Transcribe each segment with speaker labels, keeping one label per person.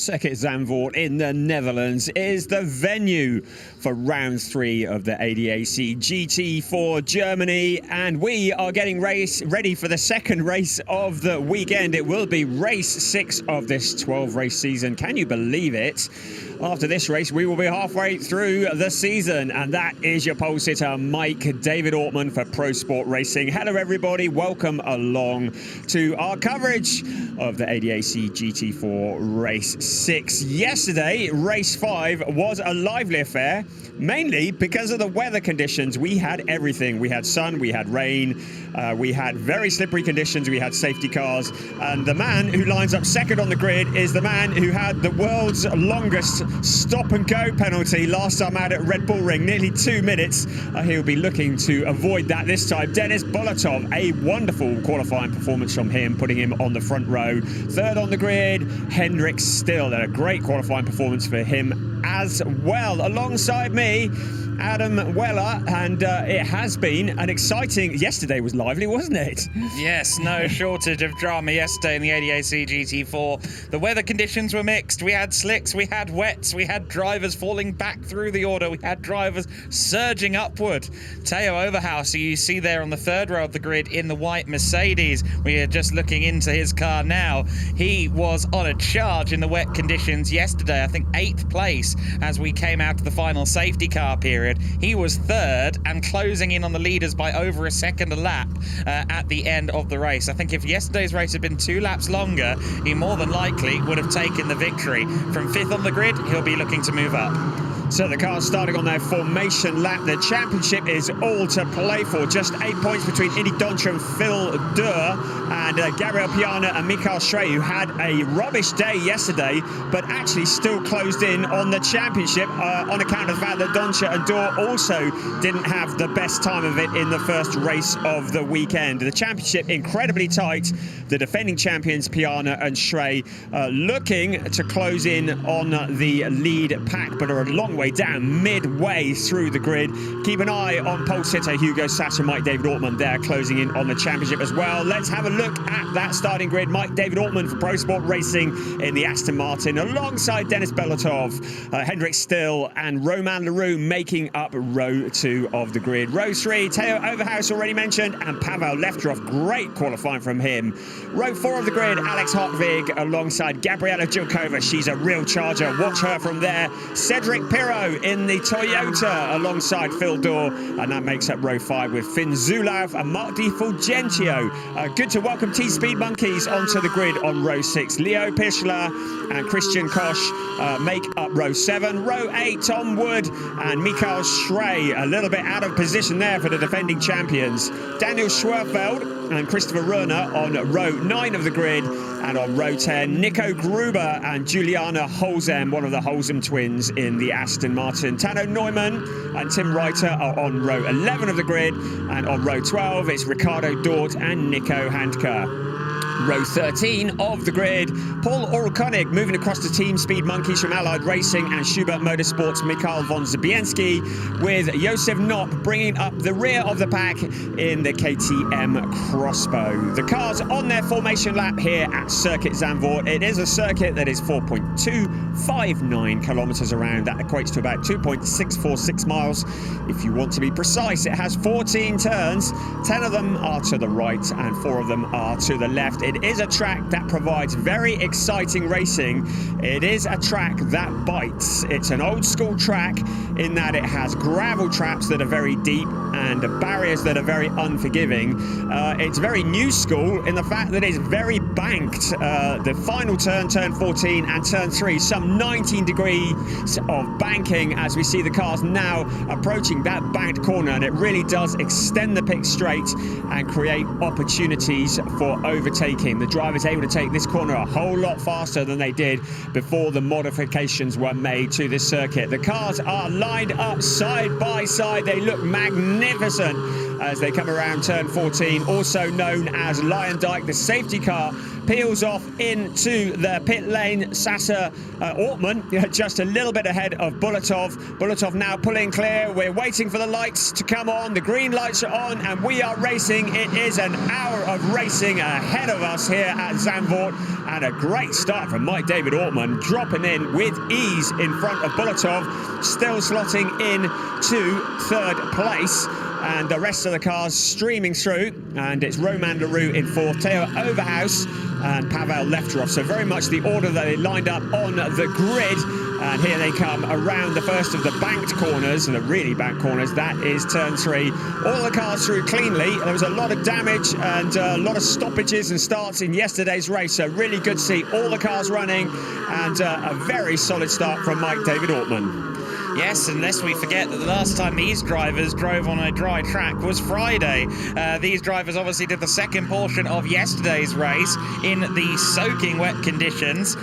Speaker 1: Circuit Zandvoort in the Netherlands is the venue for round 3 of the ADAC GT4 Germany, and we are getting ready for the second race of the weekend. It will be race 6 of this 12-race season. Can you believe it? After this race, we will be halfway through the season, and that is your pole sitter, Mike David Ortman for Pro Sport Racing. Hello, everybody. Welcome along to our coverage of the ADAC GT4 Race 6. Yesterday, Race 5 was a lively affair, mainly because of the weather conditions. We had everything. We had sun, we had rain, we had very slippery conditions, we had safety cars, and the man who lines up second on the grid is the man who had the world's longest stop-and-go penalty last time out at Red Bull Ring, nearly 2 minutes. He'll be looking to avoid that this time. Denis Bolotov, a wonderful qualifying performance from him, putting him on the front row. Third on the grid, Hendrik Still, a great qualifying performance for him as well. Alongside me, Adam Weller, and it has been an exciting... Yesterday was lively, wasn't it?
Speaker 2: Yes, no shortage of drama yesterday in the ADAC GT4. The weather conditions were mixed. We had slicks, we had wets, we had drivers falling back through the order, we had drivers surging upward. Theo Overhaus, who you see there on the third row of the grid in the white Mercedes, we are just looking into his car now. He was on a charge in the wet conditions yesterday. I think 8th place as we came out to the final safety car period. He was third and closing in on the leaders by over a second a lap at the end of the race. I think if yesterday's race had been 2 laps longer, he more than likely would have taken the victory. From 5th on the grid, he'll be looking to move up. So the cars starting on their formation lap. The championship is all to play for. Just 8 points between Indy Doncher and Phil Durr, and Gabriel Piana and Mikael Schrey, who had a rubbish day yesterday, but actually still closed in on the championship on account of the fact that Doncher and Durr also didn't have the best time of it in the first race of the weekend. The championship incredibly tight. The defending champions Piana and Schrey looking to close in on the lead pack, but are a long way down midway through the grid. Keep an eye on pole sitter Hugo Sass and Mike David Ortman there closing in on the championship as well. Let's have a look at that starting grid. Mike David Ortman for Pro Sport Racing in the Aston Martin alongside Denis Bolotov, Hendrik Still and Romain Leroux making up row 2 of the grid. Row 3, Theo Overhaus already mentioned, and Pavel Lefterov, great qualifying from him. Row 4 of the grid, Alex Hartvig alongside Gabriela Jilkova. She's a real charger. Watch her from there. Cedric Pirro in the Toyota alongside Phil Durr, and that makes up row 5 with Finn Zulauf and Mark Di Fulgentio. Good to welcome T-Speed Monkeys onto the grid on row 6. Leo Pichler and Christian Koch make up row 7. Row 8, Tom Wood and Mikael Schrey, a little bit out of position there for the defending champions. Daniel Schwerfeld and Christopher Ruhner on row 9 of the grid, and on row 10, Nico Gruber and Juliana Holzem, one of the Holzem twins in the Aston Martin. Tano Neumann and Tim Reiter are on row 11 of the grid, and on row 12 it's Ricardo Dort and Nico Handke. Row 13 of the grid, Paul Orlkonig moving across to Team Speed Monkeys from Allied Racing and Schubert Motorsports, Mikhail von Zabienski, with Josef Knopp bringing up the rear of the pack in the KTM Crossbow. The cars on their formation lap here at Circuit Zandvoort. It is a circuit that is 4.259 kilometers around. That equates to about 2.646 miles if you want to be precise. It has 14 turns. 10 of them are to the right and 4 of them are to the left. It is a track that provides very exciting racing. It is a track that bites. It's an old school track in that it has gravel traps that are very deep and barriers that are very unforgiving. It's very new school in the fact that it's very banked. The final turn, turn 14 and turn 3, some 19 degrees of banking as we see the cars now approaching that banked corner, and it really does extend the pit straight and create opportunities for overtaking. The driver's able to take this corner a whole lot faster than they did before the modifications were made to this circuit. The cars are lined up side by side. They look magnificent as they come around turn 14, also known as Lion Dyke. The safety car peels off into the pit lane. Sasha Ortman just a little bit ahead of Bolotov. Bolotov now pulling clear. We're waiting for the lights to come on. The green lights are on and we are racing. It is an hour of racing ahead of us here at Zandvoort.
Speaker 1: and a great start from Mike David Ortman, dropping in with ease in front of Bolotov, still slotting in to third place. And the rest of the cars streaming through, and it's Roman Leroux in fourth, Teo Overhaus and Pavel Lefterov. So very much the order that they lined up on the grid. And here they come around the first of the banked corners, and the really banked corners. That is turn 3. All the cars through cleanly. There was a lot of damage and a lot of stoppages and starts in yesterday's race. So really good to see all the cars running, and a very solid start from Mike David Ortman.
Speaker 2: Yes, unless we forget that the last time these drivers drove on a dry track was Friday. These drivers obviously did the second portion of yesterday's race in the soaking wet conditions.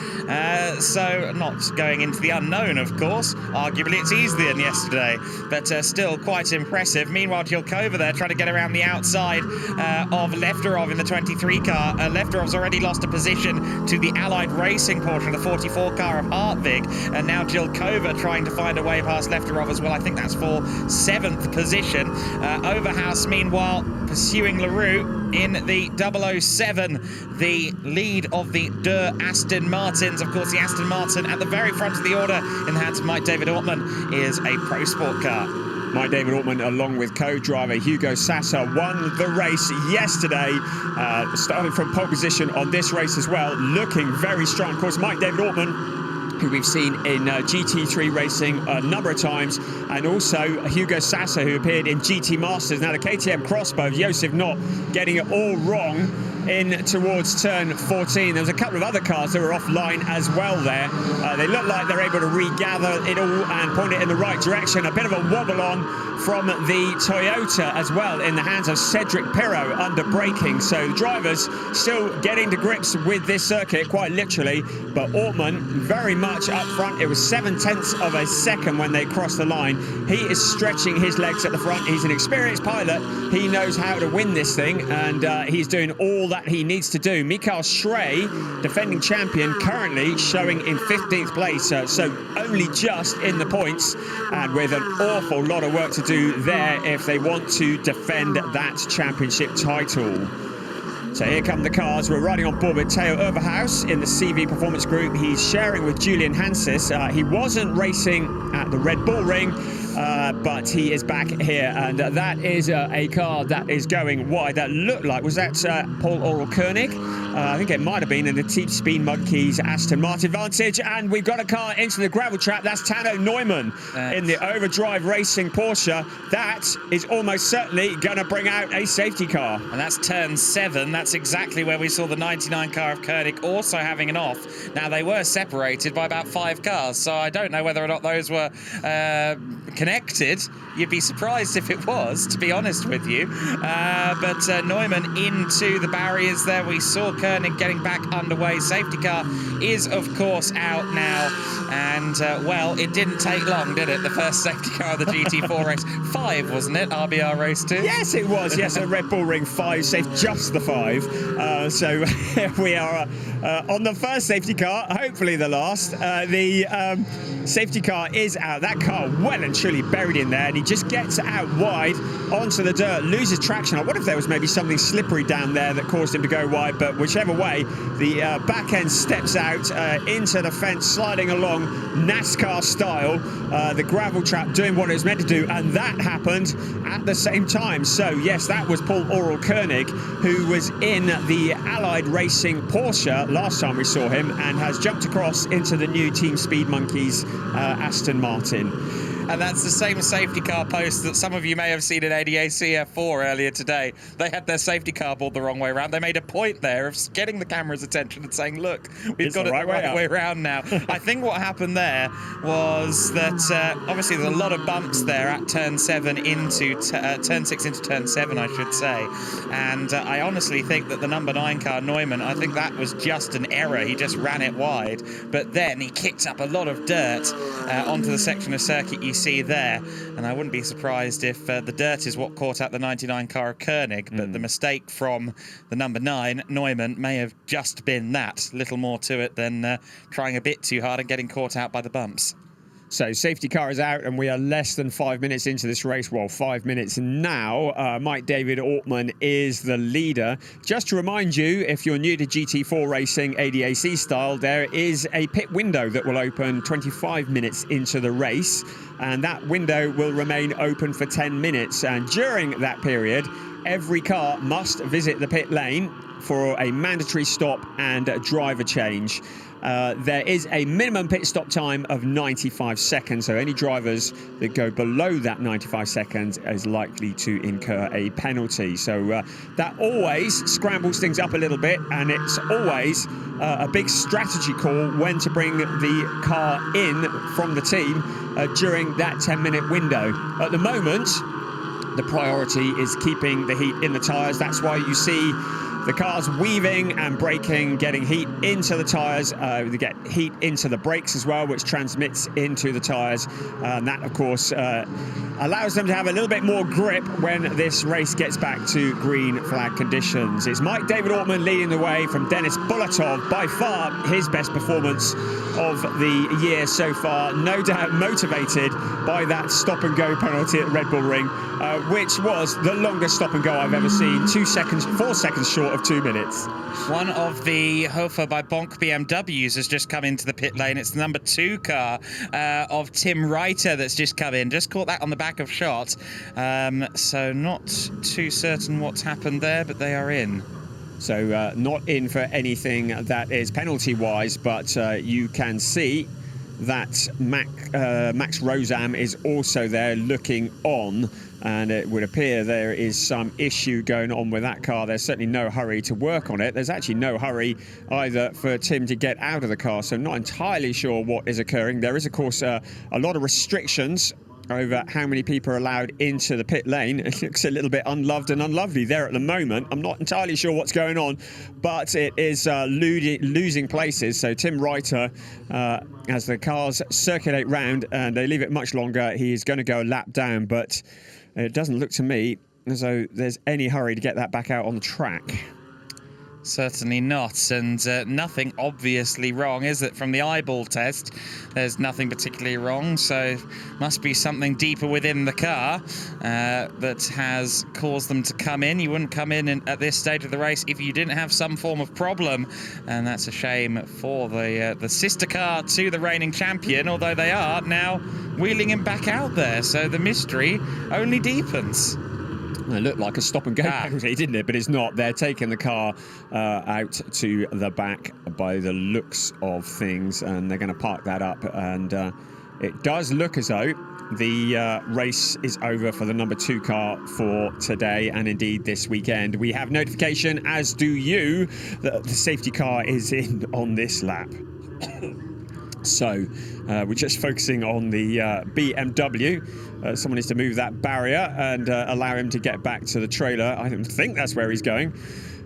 Speaker 2: So not going into the unknown, of course. Arguably it's easier than yesterday, but still quite impressive. Meanwhile, Jilkova there trying to get around the outside of Lefterov in the 23 car. Lefterov's already lost a position to the Allied Racing portion of the 44 car of Hartvig, and now Jilkova trying to find a way past Lefterov as well. I think that's for 7th position. Overhaus, meanwhile, pursuing Leroux in the 007, the lead of the Der Aston Martins. Of course, the Aston Martin at the very front of the order in the hands of Mike David Ortman is a Pro Sport car.
Speaker 1: Mike David Ortman, along with co-driver Hugo Sasser, won the race yesterday, starting from pole position on this race as well, looking very strong. Of course, Mike David Ortman, who we've seen in GT3 racing a number of times, and also Hugo Sasser, who appeared in GT Masters. Now the KTM crossbow of Josef Knott getting it all wrong in towards turn 14. There was a couple of other cars that were offline as well there. They look like they're able to regather it all and point it in the right direction. A bit of a wobble on from the Toyota as well in the hands of Cedric Pirro under braking. So the drivers still getting to grips with this circuit, quite literally, but Ortman very much up front. It was 7/10 of a second when they crossed the line. He is stretching his legs at the front. He's an experienced pilot. He knows how to win this thing, and he's doing all that he needs to do. Mikael Schrey, defending champion, currently showing in 15th place, so only just in the points, and with an awful lot of work to do there if they want to defend that championship title. So here come the cars. We're riding on board with Teo Overhaus in the CV Performance Group. He's sharing with Julian Hansis. He wasn't racing at the Red Bull Ring, but he is back here, and that is a car that is going wide. That looked like, was that Paul Oral Koenig? I think it might have been in the Team Speed Monkeys Aston Martin Vantage, and we've got a car into the gravel trap. That's Tano Neumann in the Overdrive Racing Porsche. That is almost certainly going to bring out a safety car.
Speaker 2: And that's turn 7. That's exactly where we saw the 99 car of Koenig also having an off. Now, they were separated by about 5 cars, so I don't know whether or not those were connected. You'd be surprised if it was, to be honest with you. But Neumann into the barriers there. We saw Koenig getting back underway. Safety car is, of course, out now. And, well, it didn't take long, did it? The first safety car of the GT4 race. 5, wasn't it? RBR race 2?
Speaker 1: Yes, it was. Yes, a Red Bull Ring 5, safe just the 5. So we are on the first safety car, hopefully the last. The safety car is out. That car well and truly buried in there, and he just gets out wide onto the dirt, loses traction. I wonder if there was maybe something slippery down there that caused him to go wide, but whichever way, the back end steps out into the fence, sliding along NASCAR style, the gravel trap doing what it was meant to do, and that happened at the same time. So yes, that was Paul Oral Koenig, who was in the Allied Racing Porsche last time we saw him, and has jumped across into the new Team Speed Monkeys Aston Martin.
Speaker 2: And that's the same safety car post that some of you may have seen in ADAC F4 earlier today. They had their safety car board the wrong way around. They made a point there of getting the camera's attention and saying, look, we've got it the right way around now. I think what happened there was that obviously there's a lot of bumps there at turn 7 into turn 6 into turn 7, I should say. And I honestly think that the number 9 car, Neumann, I think that was just an error. He just ran it wide. But then he kicked up a lot of dirt onto the section of circuit you see there, and I wouldn't be surprised if the dirt is what caught out the 99 car of Koenig, but the mistake from the number 9 Neumann may have just been that, little more to it than trying a bit too hard and getting caught out by the bumps.
Speaker 1: So safety car is out and we are less than 5 minutes into this race. Well, 5 minutes now. Mike David Ortman is the leader. Just to remind you, if you're new to GT4 racing ADAC style, there is a pit window that will open 25 minutes into the race. And that window will remain open for 10 minutes. And during that period, every car must visit the pit lane for a mandatory stop and a driver change. There is a minimum pit stop time of 95 seconds, so any drivers that go below that 95 seconds is likely to incur a penalty. So that always scrambles things up a little bit, and it's always a big strategy call when to bring the car in from the team during that 10-minute window. At the moment, the priority is keeping the heat in the tyres. That's why you see the cars weaving and braking, getting heat into the tyres. They get heat into the brakes as well, which transmits into the tyres. And that, of course, allows them to have a little bit more grip when this race gets back to green flag conditions. It's Mike David Ortman leading the way from Denis Bulatov, by far his best performance of the year so far. No doubt motivated by that stop-and-go penalty at Red Bull Ring, which was the longest stop-and-go I've ever seen. 4 seconds short of 2 minutes.
Speaker 2: One of the Hofer by Bonk BMWs has just come into the pit lane. It's the number 2 car of Tim Reiter that's just come in. Just caught that on the back of shot. So not too certain what's happened there, but they are in.
Speaker 1: So not in for anything that is penalty-wise, but you can see that Max Rosam is also there looking on, and it would appear there is some issue going on with that car. There's certainly no hurry to work on it. There's actually no hurry either for Tim to get out of the car, so not entirely sure what is occurring. There is, of course, a lot of restrictions over how many people are allowed into the pit lane. It looks a little bit unloved and unlovely there at the moment. I'm not entirely sure what's going on, but it is losing places. So Tim Reiter, as the cars circulate round and they leave it much longer, he is going to go a lap down, but it doesn't look to me as though there's any hurry to get that back out on the track.
Speaker 2: Certainly not, and nothing obviously wrong, is it? From the eyeball test, there's nothing particularly wrong, so must be something deeper within the car that has caused them to come in. You wouldn't come in at this stage of the race if you didn't have some form of problem, and that's a shame for the sister car to the reigning champion, although they are now wheeling him back out there, so the mystery only deepens.
Speaker 1: It looked like a stop-and-go penalty, didn't it? But it's not. They're taking the car out to the back by the looks of things, and they're going to park that up. And it does look as though the race is over for the number 2 car for today, and indeed this weekend. We have notification, as do you, that the safety car is in on this lap. So we're just focusing on the BMW. Someone needs to move that barrier and allow him to get back to the trailer. I don't think that's where he's going.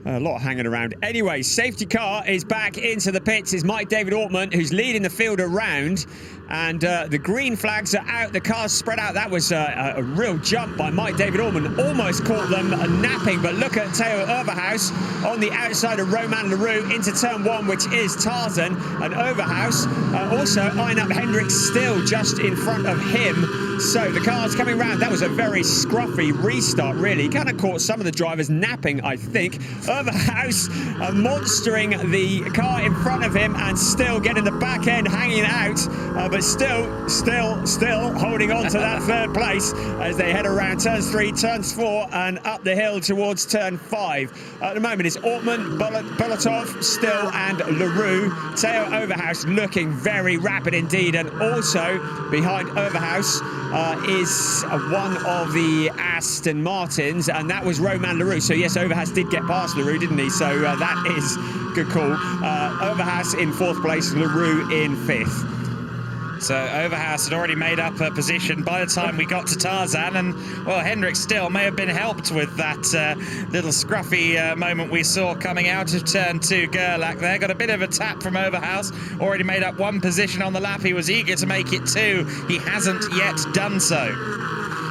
Speaker 1: A lot hanging around. Anyway, safety car is back into the pits. It's Mike David Ortman who's leading the field around. And the green flags are out. The cars spread out. That was a real jump by Mike David Ortman. Almost caught them napping. But look at Theo Overhaus on the outside of Romain Leroux into turn 1, which is Tarzan. And Overhaus also eyeing up Hendrik still just in front of him. So the cars coming round. That was a very scruffy restart, really. Kind of caught some of the drivers napping, I think. Overhaus monstering the car in front of him and still getting the back end hanging out. But still holding on to that third place as they head around turns 3, turns 4, and up the hill towards turn 5. At the moment, it's Ortman, Bulatov still, and Leroux. Theo Overhaus looking very rapid indeed, and also behind Overhaus is one of the Aston Martins, and that was Romain Leroux. So yes, Overhaus did get past Leroux, didn't he? So that is good call. Overhaus in 4th place, Leroux in 5th.
Speaker 2: So Overhaus had already made up a position by the time we got to Tarzan, and well, Hendrik still may have been helped with that little scruffy moment we saw coming out of turn 2. Gerlach there got a bit of a tap from Overhaus, already made up 1 position on the lap. He was eager to make it 2. He hasn't yet done so.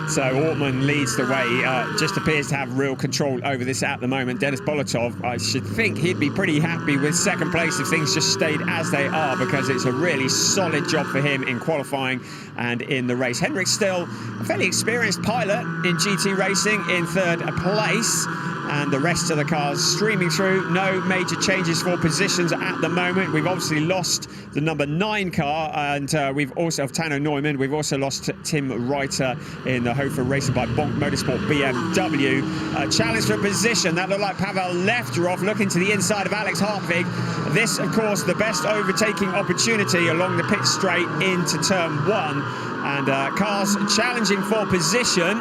Speaker 1: So Ortman leads the way, just appears to have real control over this at the moment. Denis Bolotov, I should think he'd be pretty happy with second place if things just stayed as they are, because it's a really solid job for him in qualifying and in the race. Hendrik Still, a fairly experienced pilot in GT racing, in third place. And the rest of the cars streaming through. No major changes for positions at the moment. We've obviously lost the number 9 car, and we've also, of Tano Neumann, we've also lost Tim Reiter in the Hofer Racing by Bonk Motorsport BMW. Challenge for position. That looked like Pavel Lefterov looking to the inside of Alex Hartvig. This, of course, the best overtaking opportunity along the pit straight into turn 1. And cars challenging for position.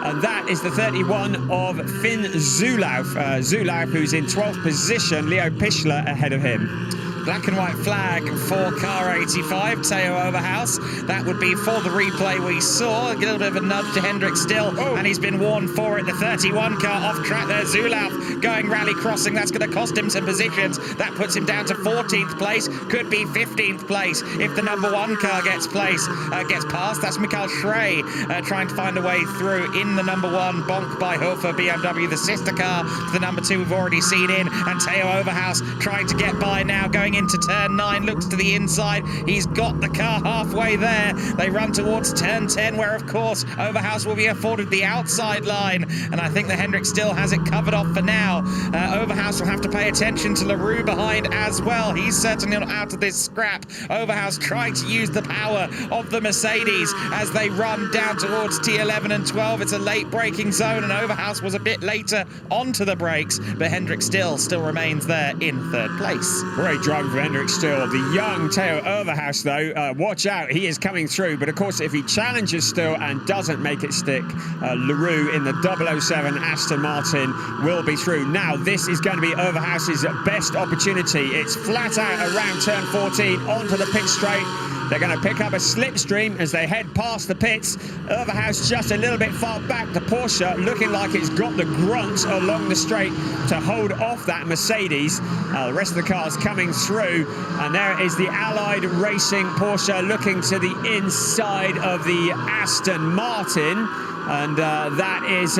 Speaker 1: And that is the 31 of Finn Zulauf. Zulauf, who's in 12th position, Leo Pichler ahead of him.
Speaker 2: Black and white flag for car 85, Theo Overhaus. That would be for the replay we saw. A little bit of a nudge to Hendrik Still, and he's been warned for it. The 31 car off track there. Zulauf going rally crossing. That's going to cost him some positions. That puts him down to 14th place. Could be 15th place if the number 1 car gets past. That's Mikael Schrey trying to find a way through in the number 1. Bonk by Hofer BMW, the sister car to the number 2 we've already seen in. And Theo Overhaus trying to get by now, going into turn 9, looks to the inside. He's got the car halfway there. They run towards turn 10, where of course Overhaus will be afforded the outside line, and I think the Hendrik Still has it covered off for now. Overhaus will have to pay attention to LaRue behind as well. He's certainly not out of this scrap. Overhaus trying to use the power of the Mercedes as they run down towards T11 and 12. It's a late braking zone, and Overhaus was a bit later onto the brakes, but Hendrik Still remains there in 3rd place.
Speaker 1: Great drive for Hendrik Still. The young Theo Overhaus, though, watch out, he is coming through. But of course, if he challenges Still and doesn't make it stick, LaRue in the 007 Aston Martin will be through. Now, this is going to be Overhaus's best opportunity. It's flat out around turn 14 onto the pit straight. They're going to pick up a slipstream as they head past the pits. Overhaus just a little bit far back. The Porsche looking like it's got the grunt along the straight to hold off that Mercedes. The rest of the cars coming through. And there is the Allied Racing Porsche looking to the inside of the Aston Martin. And that is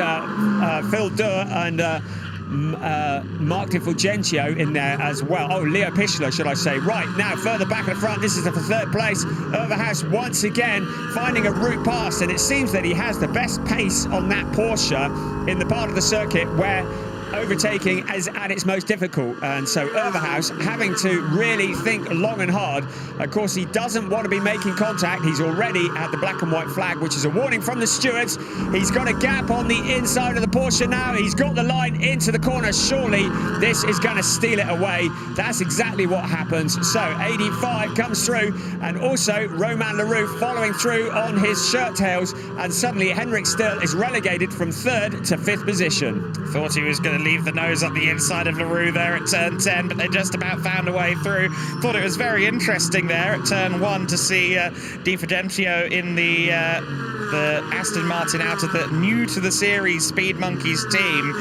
Speaker 1: Phil Durr and Mark Di Fulgentio in there as well. Oh, Leo Pichler, should I say. Right, now further back at the front, this is for 3rd place. Overhaus once again finding a route past, and it seems that he has the best pace on that Porsche in the part of the circuit where overtaking is at its most difficult. And so Overhaus having to really think long and hard. Of course, he doesn't want to be making contact. He's already at the black and white flag, which is a warning from the stewards. He's got a gap on the inside of the Porsche now. He's got the line into the corner. Surely this is going to steal it away. That's exactly what happens. So 85 comes through, and also Romain Leroux following through on his shirt tails, and suddenly Hendrik Still is relegated from 3rd to 5th position.
Speaker 2: Thought he was going to leave the nose up the inside of LaRue there at turn 10, but they just about found a way through. Thought it was very interesting there at turn 1 to see Di Fulgentio in the Aston Martin out of the new to the series Speed Monkeys team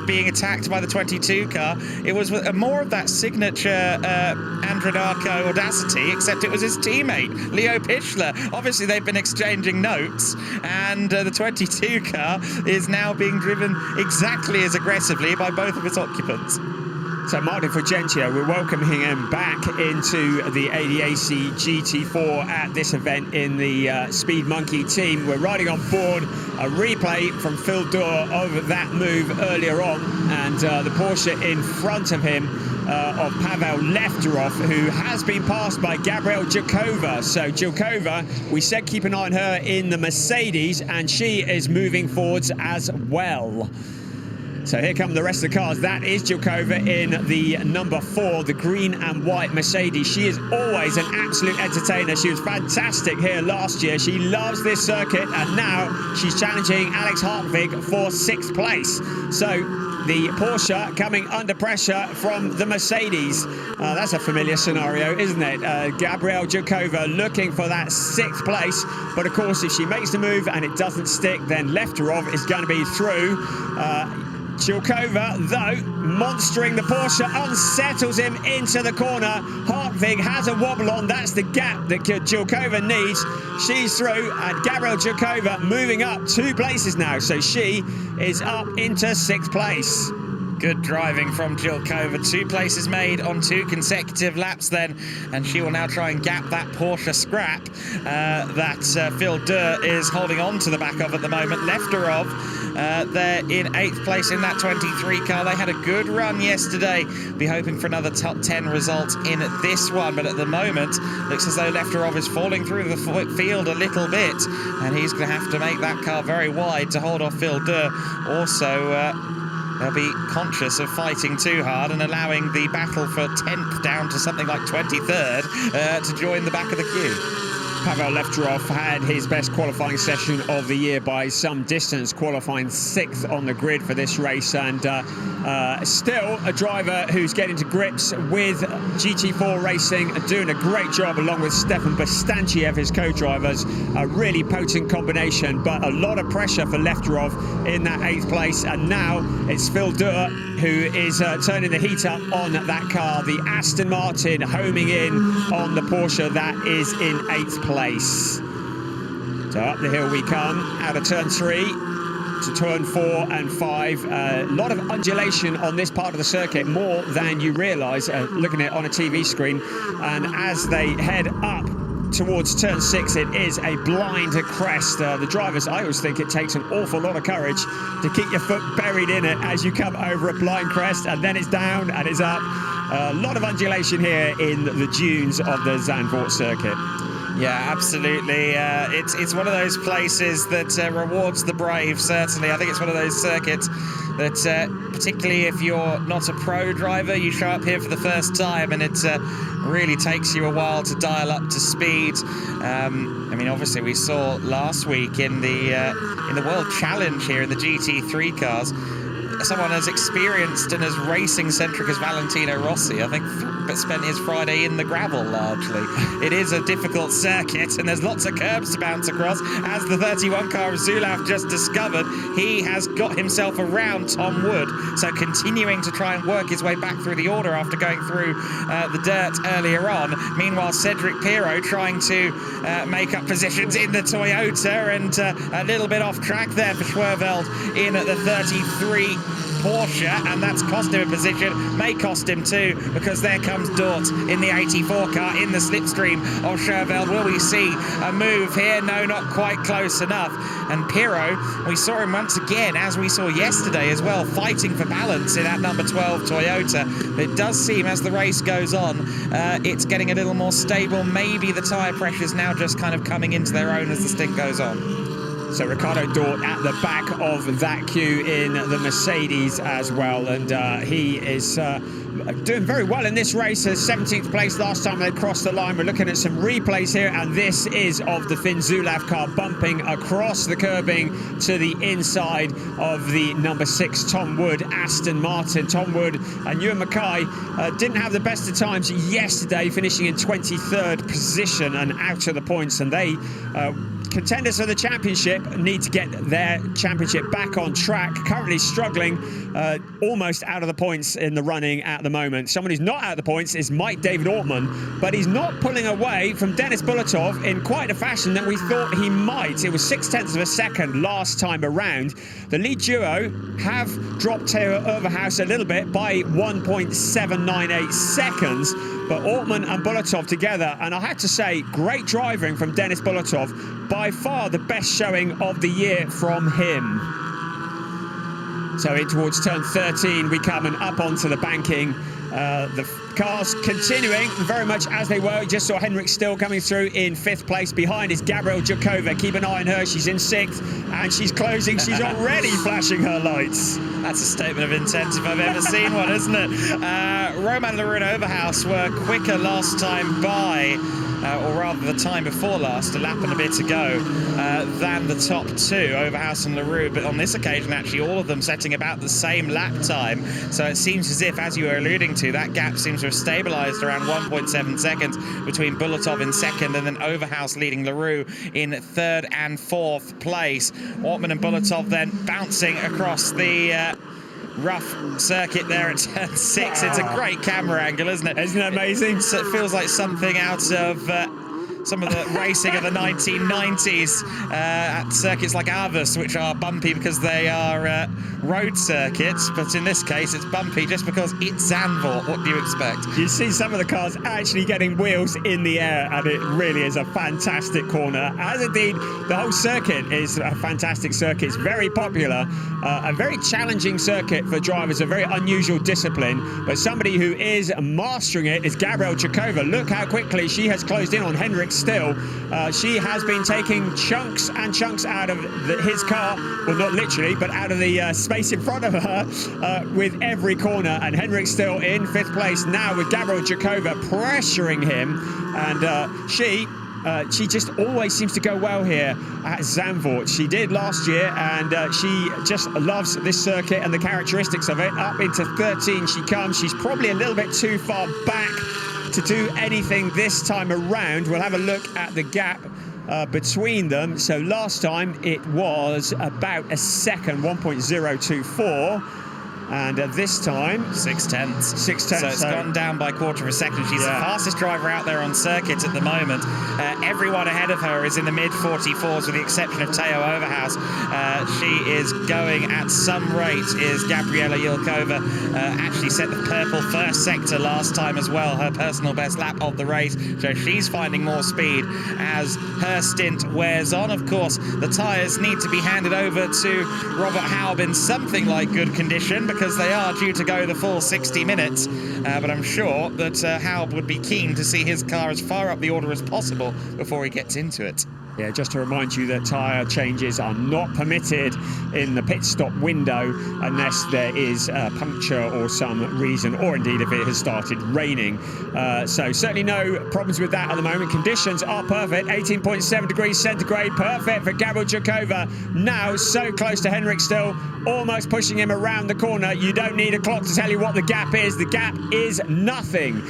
Speaker 2: being attacked by the 22 car. It was more of that signature Andradarko audacity, except it was his teammate Leo Pichler. Obviously they've been exchanging notes, and the 22 car is now being driven exactly as aggressively by both of its occupants.
Speaker 1: So Martin Fulgentio, we're welcoming him back into the ADAC GT4 at this event in the Speed Monkey team. We're riding on board a replay from Phil Durr of that move earlier on, and the Porsche in front of him of Pavel Lefterov, who has been passed by Gabrielle Jilkova. So Jilkova, we said keep an eye on her in the Mercedes, and she is moving forwards as well. So here come the rest of the cars. That is Jilkova in the number 4, the green and white Mercedes. She is always an absolute entertainer. She was fantastic here last year. She loves this circuit, and now she's challenging Alex Hartvig for 6th place. So the Porsche coming under pressure from the Mercedes. That's a familiar scenario, isn't it? Gabrielle Jilkova looking for that 6th place. But of course, if she makes the move and it doesn't stick, then Lefterov is going to be through. Jilkova, though, monstering the Porsche, unsettles him into the corner. Hartvig has a wobble on. That's the gap that Jilkova needs. She's through, and Gabriel Jilkova moving up 2 places now. So she is up into 6th place.
Speaker 2: Good driving from Jilkova. 2 places made on 2 consecutive laps then, and she will now try and gap that Porsche scrap that Phil Durr is holding on to the back of at the moment. Lefterov, they're in 8th place in that 23 car. They had a good run yesterday. Be hoping for another top 10 result in this one, but at the moment, looks as though Lefterov is falling through the field a little bit, and he's going to have to make that car very wide to hold off Phil Durr. Also, they'll be conscious of fighting too hard and allowing the battle for 10th down to something like 23rd to join the back of the queue.
Speaker 1: Pavel Lefterov had his best qualifying session of the year by some distance, qualifying 6th on the grid for this race, and still a driver who's getting to grips with GT4 racing and doing a great job along with Stefan Bostanciev, his co-drivers. A really potent combination, but a lot of pressure for Lefterov in that 8th place, and now it's Phil Durr who is turning the heat up on that car. The Aston Martin homing in on the Porsche that is in 8th place. So up the hill we come, out of turn 3 to turn 4 and 5. A lot of undulation on this part of the circuit, more than you realise looking at it on a TV screen. And as they head up towards turn 6, it is a blind crest. The drivers, I always think it takes an awful lot of courage to keep your foot buried in it as you come over a blind crest, and then it's down and it's up. A lot of undulation here in the dunes of the Zandvoort circuit.
Speaker 2: Yeah, absolutely. It's one of those places that rewards the brave, certainly. I think it's one of those circuits that, particularly if you're not a pro driver, you show up here for the first time and it really takes you a while to dial up to speed. I mean, obviously, we saw last week in the World Challenge here in the GT3 cars, someone as experienced and as racing-centric as Valentino Rossi, I think, but spent his Friday in the gravel largely. It is a difficult circuit, and there's lots of curbs to bounce across. As the 31 car of Zulauf just discovered, he has got himself around Tom Wood, so continuing to try and work his way back through the order after going through the dirt earlier on. Meanwhile, Cedric Pirot trying to make up positions in the Toyota, and a little bit off track there for Schwerveld in the 33 Porsche, and that's cost him a position, may cost him 2, because there comes Dort in the 84 car in the slipstream of Schwerveld. Will we see a move here? No, not quite close enough. And Pirot, we saw him once again, as we saw yesterday as well, fighting for balance in that number 12 Toyota. It does seem, as the race goes on, it's getting a little more stable. Maybe the tyre pressure's now just kind of coming into their own as the stint goes on.
Speaker 1: So Ricardo Dort at the back of that queue in the Mercedes as well, and he is doing very well in this race. 17th place last time they crossed the line. We're looking at some replays here, and this is of the Finn Zulauf car bumping across the curbing to the inside of the number 6 Tom Wood Aston Martin. Tom Wood and Ewan Mackay didn't have the best of times yesterday, finishing in 23rd position and out of the points, and they contenders for the championship need to get their championship back on track. Currently struggling, almost out of the points in the running at the moment. Someone who's not out of the points is Mike David Ortman, but he's not pulling away from Denis Bulatov in quite a fashion that we thought he might. It was 0.6 of a second last time around. The lead duo have dropped Theo Overhaus a little bit by 1.798 seconds, but Ortman and Bulatov together, and I have to say, great driving from Denis Bulatov. By far the best showing of the year from him. So in towards turn 13 we come, and up onto the banking. The cars continuing very much as they were. We just saw Henrik Still coming through in 5th place. Behind is Gabriel Jilkova. Keep an eye on her. She's in 6th and she's closing. She's already flashing her lights.
Speaker 2: That's a statement of intent if I've ever seen one, isn't it? Roman Leroux and Overhaus were quicker last time by, or rather the time before last, a lap and a bit ago, than the top 2, Overhaus and Leroux. But on this occasion, actually, all of them setting about the same lap time. So it seems as if, as you were alluding to, that gap seems to have stabilised around 1.7 seconds between Bulatov in 2nd and then Overhaus leading Leroux in 3rd and 4th place. Ortman and Bulatov then bouncing across the rough circuit there at turn 6. It's a great camera angle, isn't it?
Speaker 1: Isn't it amazing?
Speaker 2: So it feels like something out of some of the racing of the 1990s at circuits like Aarhus, which are bumpy because they are road circuits, but in this case it's bumpy just because it's Zandvoort. What do you expect?
Speaker 1: You see some of the cars actually getting wheels in the air, and it really is a fantastic corner, as indeed the whole circuit is a fantastic circuit. It's very popular, a very challenging circuit for drivers, a very unusual discipline, but somebody who is mastering it is Gabriela Jilkova. Look how quickly she has closed in on Henrik Still. She has been taking chunks and chunks out of his car, well, not literally, but out of the space in front of her with every corner, and Henrik Still in 5th place now with Gabriela Jilkova pressuring him, and she just always seems to go well here at Zandvoort. She did last year, and she just loves this circuit and the characteristics of it. Up into 13 she comes. She's probably a little bit too far back to do anything this time around. We'll have a look at the gap between them. So last time it was about a second, 1.024. And this time
Speaker 2: 6/10.
Speaker 1: 6/10.
Speaker 2: So it's gone down by 1/4 of a second. She's the fastest driver out there on circuit at the moment. Everyone ahead of her is in the mid 44s, with the exception of Theo Overhaus. She is going at some rate. Is Gabriela Jilkova actually set the purple first sector last time as well, her personal best lap of the race. So she's finding more speed as her stint wears on. Of course, the tyres need to be handed over to Robert Haub in something like good condition, because they are due to go the full 60 minutes. But I'm sure that Haub would be keen to see his car as far up the order as possible before he gets into it.
Speaker 1: Yeah, just to remind you that tyre changes are not permitted in the pit stop window unless there is a puncture or some reason, or indeed if it has started raining. So certainly no problems with that at the moment. Conditions are perfect. 18.7 degrees centigrade, perfect for Gabriela Jilkova. Now so close to Henrik Still, almost pushing him around the corner. You don't need a clock to tell you what the gap is. The gap is nothing.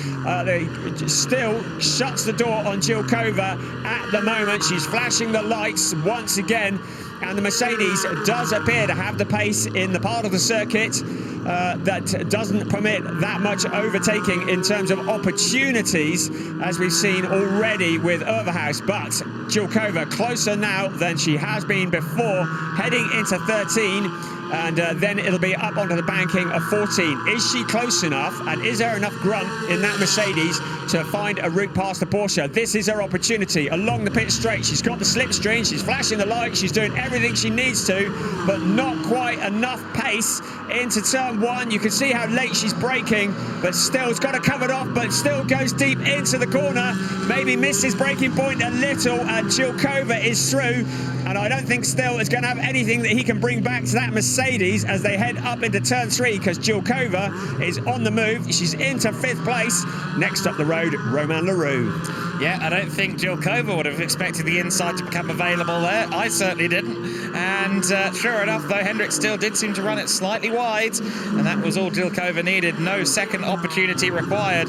Speaker 1: Still shuts the door on Jilkova at the moment. She's flashing the lights once again, and the Mercedes does appear to have the pace in the part of the circuit that doesn't permit that much overtaking in terms of opportunities, as we've seen already with Overhaus. But Jilkova closer now than she has been before, heading into 13, and then it'll be up onto the banking of 14. Is she close enough, and is there enough grunt in that Mercedes to find a route past the Porsche? This is her opportunity along the pit straight. She's got the slipstream, she's flashing the light, she's doing everything she needs to, but not quite enough pace into turn 1. You can see how late she's braking, but Still's got her covered off, but still goes deep into the corner, maybe misses braking point a little, and Jilkova is through. And I don't think Still is going to have anything that he can bring back to that Mercedes as they head up into turn 3, because Jilkova is on the move. She's into 5th place. Next up the road, Romain Leroux.
Speaker 2: Yeah, I don't think Jilkova would have expected the inside to become available there. I certainly didn't. And sure enough, though, Henrik Still did seem to run it slightly wide, and that was all Jilkova needed. No second opportunity required.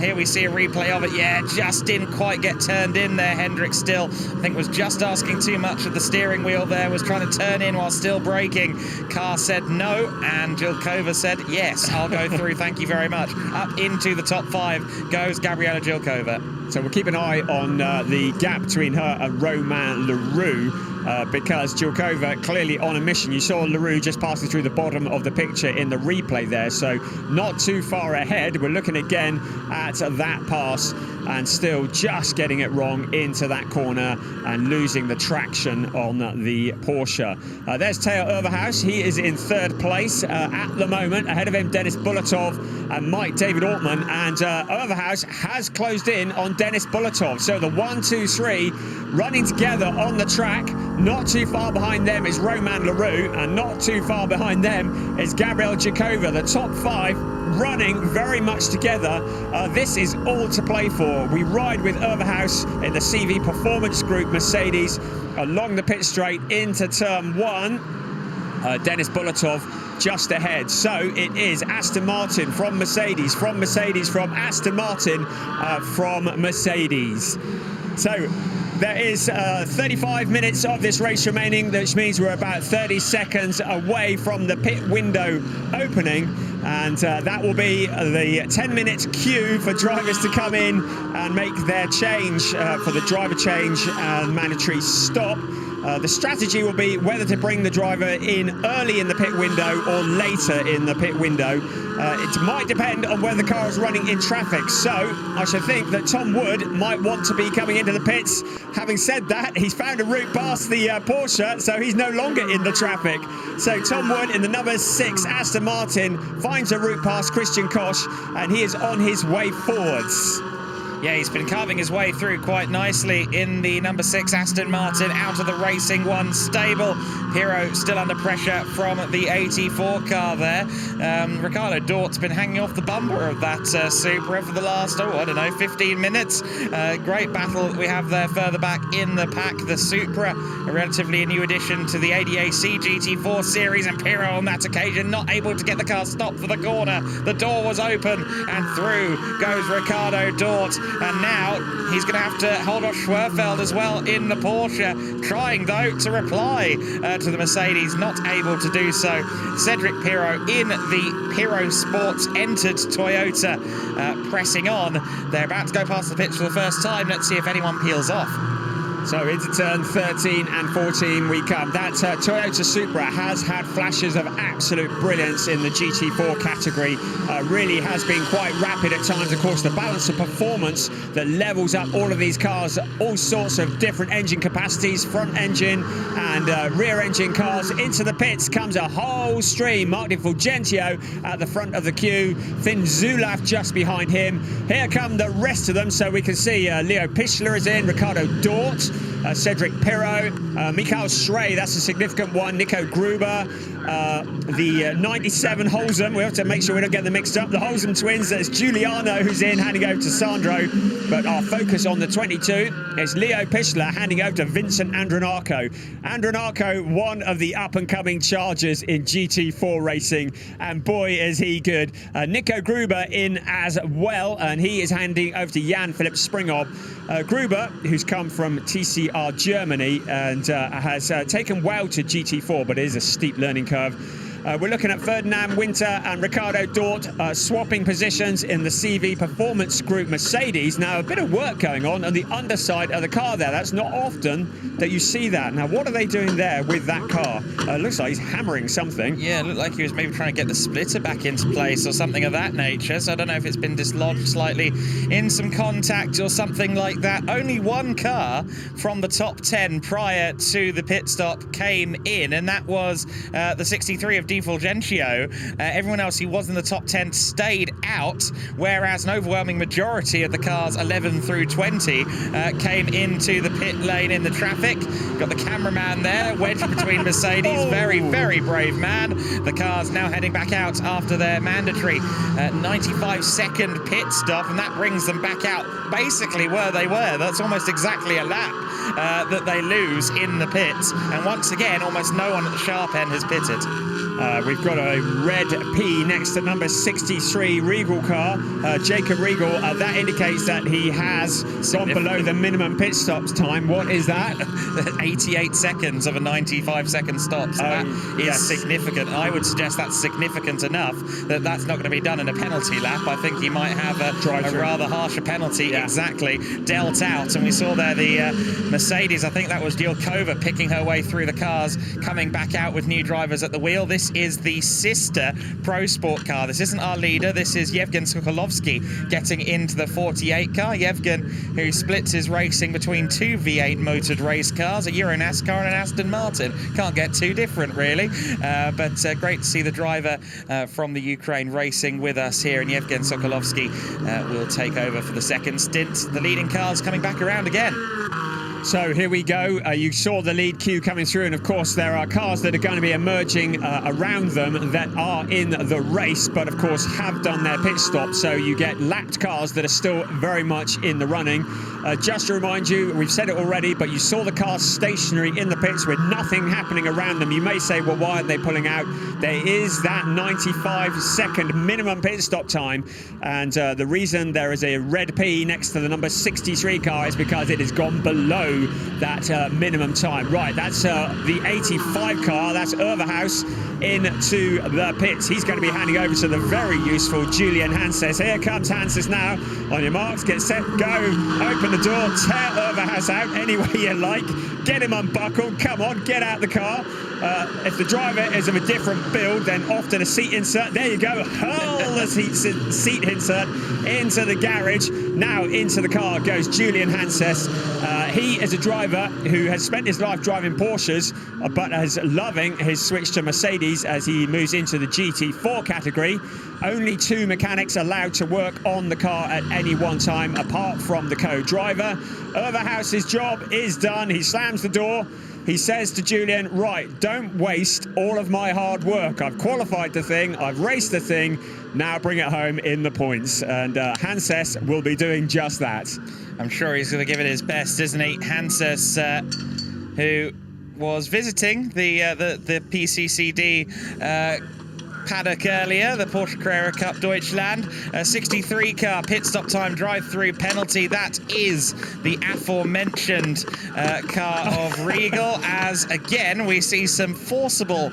Speaker 2: Here we see a replay of it. Yeah, just didn't quite get turned in there. Henrik Still, I think, was just asking too much of the steering wheel there, was trying to turn in while still braking. Car said no, and Jilkova said, yes, I'll go through, thank you very much. Up into the top 5 goes Gabriela Jilkova.
Speaker 1: So we'll keep an eye on the gap between her and Romain Leroux, because Jilkova clearly on a mission. You saw Leroux just passing through the bottom of the picture in the replay there, so not too far ahead. We're looking again at that pass, and still just getting it wrong into that corner and losing the traction on the Porsche. There's Theo Overhaus. He is in 3rd place at the moment. Ahead of him, Dennis Bulatov and Mike David Altman, and Overhaus has closed in on Dennis Bulatov. So the 1, 2, 3 running together on the track. Not too far behind them is Romain Leroux, and not too far behind them is Gabriela Jilkova. The top 5 running very much together. This is all to play for. We ride with Overhaus in the CV Performance Group Mercedes along the pit straight into turn 1. Dennis Bulatov just ahead. So it is Aston Martin from Mercedes, from Aston Martin from Mercedes. So There is 35 minutes of this race remaining, which means we're about 30 seconds away from the pit window opening, and that will be the 10-minute queue for drivers to come in and make their change for the driver change and mandatory stop. The strategy will be whether to bring the driver in early in the pit window or later in the pit window. It might depend on whether the car is running in traffic, so I should think that Tom Wood might want to be coming into the pits. Having said that, he's found a route past the Porsche, so he's no longer in the traffic. So Tom Wood in the number 6 Aston Martin finds a route past Christian Koch, and he is on his way forwards.
Speaker 2: Yeah, he's been carving his way through quite nicely in the number 6 Aston Martin out of the Racing 1 stable. Pirot still under pressure from the 84 car there. Ricardo Dort's been hanging off the bumper of that Supra for the last, 15 minutes. Great battle that we have there further back in the pack. The Supra, a relatively new addition to the ADAC GT4 series, and Pirot on that occasion not able to get the car stopped for the corner. The door was open and through goes Ricardo Dort. And now he's going to have to hold off Schwerfeld as well in the Porsche, trying though to reply to the Mercedes, not able to do so. Cedric Pirot in the Pirot Sports entered Toyota, pressing on. They're about to go past the pits for the first time. Let's see if anyone peels off.
Speaker 1: So into turn 13 and 14 we come. That Toyota Supra has had flashes of absolute brilliance in the GT4 category. Really has been quite rapid at times. Of course, the balance of performance that levels up all of these cars, all sorts of different engine capacities, front engine and rear engine cars. Into the pits comes a whole stream. Marc Di Fulgentio at the front of the queue. Finn Zulaf just behind him. Here come the rest of them. So we can see Leo Pichler is in, Ricardo Dort, Cedric Pirot, Michael Schrey, that's a significant one, Nico Gruber, the 97 Holzem, we have to make sure we don't get them mixed up, the Holzem twins, there's Giuliano who's in, handing over to Sandro, but our focus on the 22 is Leo Pichler handing over to Vincent Andronacco. Andronacco, one of the up-and-coming chargers in GT4 racing, and boy is he good. Nico Gruber in as well, and he is handing over to Jan-Philipp Springhoff. Gruber, who's come from TCR Germany and has taken well to GT4, but it is a steep learning curve. We're looking at Ferdinand Winter and Ricardo Dort swapping positions in the CV Performance Group Mercedes. Now, a bit of work going on the underside of the car there. That's not often that you see that. Now, what are they doing there with that car? Looks like he's hammering something.
Speaker 2: Yeah, it looked like he was maybe trying to get the splitter back into place or something of that nature. So I don't know if it's been dislodged slightly in some contact or something like that. Only one car from the top 10 prior to the pit stop came in, and that was the 63 of Di Fulgentio. Everyone else who was in the top 10 stayed out, whereas an overwhelming majority of the cars 11 through 20 came into the pit lane in the traffic. Got the cameraman there, wedged between Mercedes. Very, very brave man. The car's now heading back out after their mandatory 95-second pit stop, and that brings them back out basically where they were. That's almost exactly a lap that they lose in the pits. And once again, almost no one at the sharp end has pitted.
Speaker 1: We've got a red P next to number 63 Regal car. Jacob Regal, that indicates that he has gone below the minimum pit stops time. What is that?
Speaker 2: 88 seconds of a 95-second stop. So that is significant. I would suggest that's significant enough that that's not going to be done in a penalty lap. I think he might have a rather harsher penalty exactly dealt out. And we saw there the Mercedes, I think that was Jilkova picking her way through the cars, coming back out with new drivers at the wheel. This is the sister Pro Sport car. This isn't our leader. This is Yevgen Sokolovsky getting into the 48 car. Yevgen, who splits his racing between two V8 motored race cars, a Euro NASCAR and an Aston Martin. Can't get too different, really. But great to see the driver from the Ukraine racing with us here, and Yevgen Sokolovsky will take over for the second stint. The leading car's coming back around again.
Speaker 1: So here we go. You saw the lead queue coming through, and of course there are cars that are going to be emerging around them that are in the race, but of course have done their pit stop. So you get lapped cars that are still very much in the running. Just to remind you, we've said it already, but you saw the cars stationary in the pits with nothing happening around them. You may say, well, why aren't they pulling out? There is that 95-second minimum pit stop time, and the reason there is a red P next to the number 63 car is because it has gone below below that minimum time. Right, that's the 85 car. That's Overhaus into the pits. He's going to be handing over to the very useful Julian Hanses. Here comes Hanses now. On your marks, get set, go. Open the door, tear Overhaus out any way you like. Get him unbuckled. Come on, get out the car. If the driver is of a different build, then often a seat insert. There you go. Hurl the seat insert into the garage. Now into the car goes Julian Hanses. He is a driver who has spent his life driving Porsches, but is loving his switch to Mercedes as he moves into the GT4 category. Only 2 mechanics allowed to work on the car at any one time, apart from the co-driver. Overhaus's job is done. He slams the door. He says to Julian, right, don't waste all of my hard work. I've qualified the thing, I've raced the thing, now bring it home in the points. And Hanses will be doing just that.
Speaker 2: I'm sure he's going to give it his best, isn't he? Hanses, who was visiting the PCCD paddock earlier, the Porsche Carrera Cup Deutschland. 63 car pit stop time drive-through penalty. That is the aforementioned car of Regal, as again we see some forcible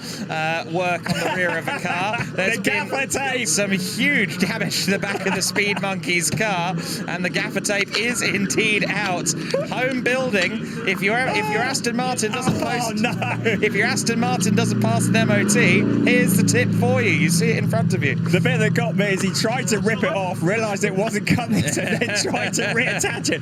Speaker 2: work on the rear of a car. There's been some huge damage to the back of the Speed Monkey's car, and the gaffer tape is indeed out. Home building. If your Aston Martin doesn't if your Aston Martin doesn't pass an MOT, here's the tip for you. You see it in front of you. The
Speaker 1: bit that got me is he tried to rip it off, realised it wasn't coming, so then tried to reattach it.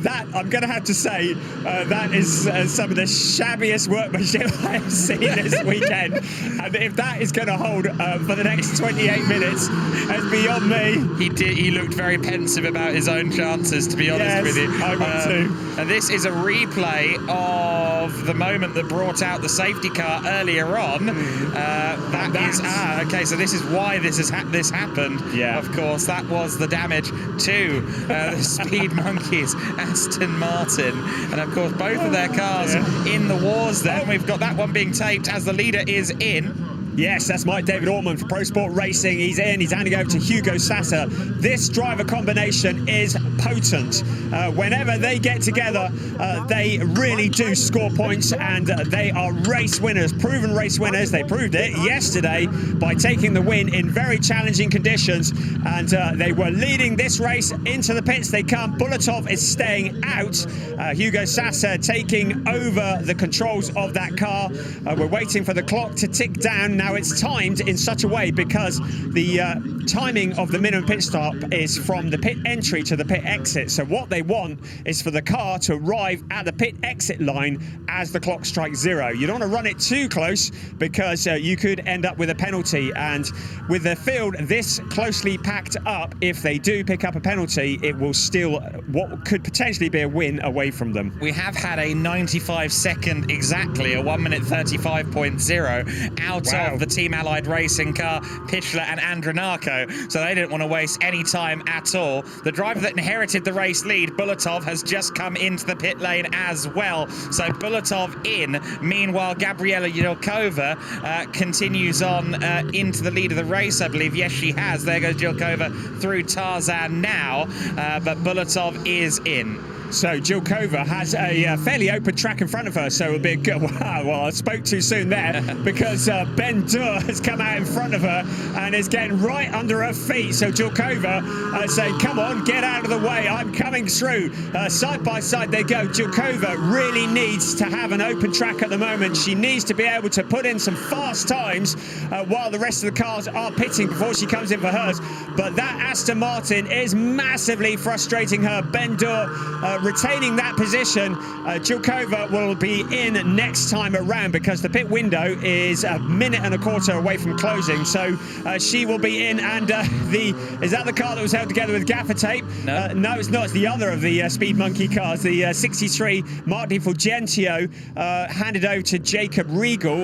Speaker 1: That, I'm going to have to say, that is some of the shabbiest workmanship I have seen this weekend. And if that is going to hold for the next 28 minutes, that's beyond me.
Speaker 2: He looked very pensive about his own chances, to be honest with you.
Speaker 1: I would too.
Speaker 2: And this is a replay of the moment that brought out the safety car earlier on. Okay, so this is why this happened.
Speaker 1: Yeah.
Speaker 2: Of course, that was the damage to the Speed Monkeys, Aston Martin. And of course, both of their cars in the wars then. We've got that one being taped as the leader is in.
Speaker 1: Yes, that's Mike David Orman for Pro Sport Racing. He's in. He's handing over to Hugo Sasser. This driver combination is potent. Whenever they get together, they really do score points, and they are race winners, proven race winners. They proved it yesterday by taking the win in very challenging conditions, and they were leading this race into the pits. They come. Bulatov is staying out. Hugo Sasser taking over the controls of that car. We're waiting for the clock to tick down. Now it's timed in such a way because the timing of the minimum pit stop is from the pit entry to the pit exit. So what they want is for the car to arrive at the pit exit line as the clock strikes 0. You don't want to run it too close because you could end up with a penalty. And with the field this closely packed up, if they do pick up a penalty, it will steal what could potentially be a win away from them.
Speaker 2: We have had a 95-second exactly, a 1 minute 35.0 out of the Team Allied Racing car, Pichler and Andronako, so they didn't want to waste any time at all. The driver that inherited the race lead, Bulatov, has just come into the pit lane as well, so Bulatov in. Meanwhile, Gabriela Jilkova continues on into the lead of the race, I believe. Yes, she has. There goes Jilkova through Tarzan now, but Bulatov is in.
Speaker 1: So Jilkova has a fairly open track in front of her, so it'll be a good... Wow, well, I spoke too soon there because Ben Durr has come out in front of her and is getting right under her feet. So Jilkova saying, come on, get out of the way, I'm coming through. Side by side they go. Jilkova really needs to have an open track at the moment. She needs to be able to put in some fast times while the rest of the cars are pitting before she comes in for hers. But that Aston Martin is massively frustrating her. Ben Durr retaining that position. Jilkova will be in next time around because the pit window is a minute and a quarter away from closing, so she will be in. And is that the car that was held together with gaffer tape?
Speaker 2: No,
Speaker 1: no, it's not. It's the other of the Speed Monkey cars, the 63 Mark Di Fulgentio, handed over to Jacob Regal,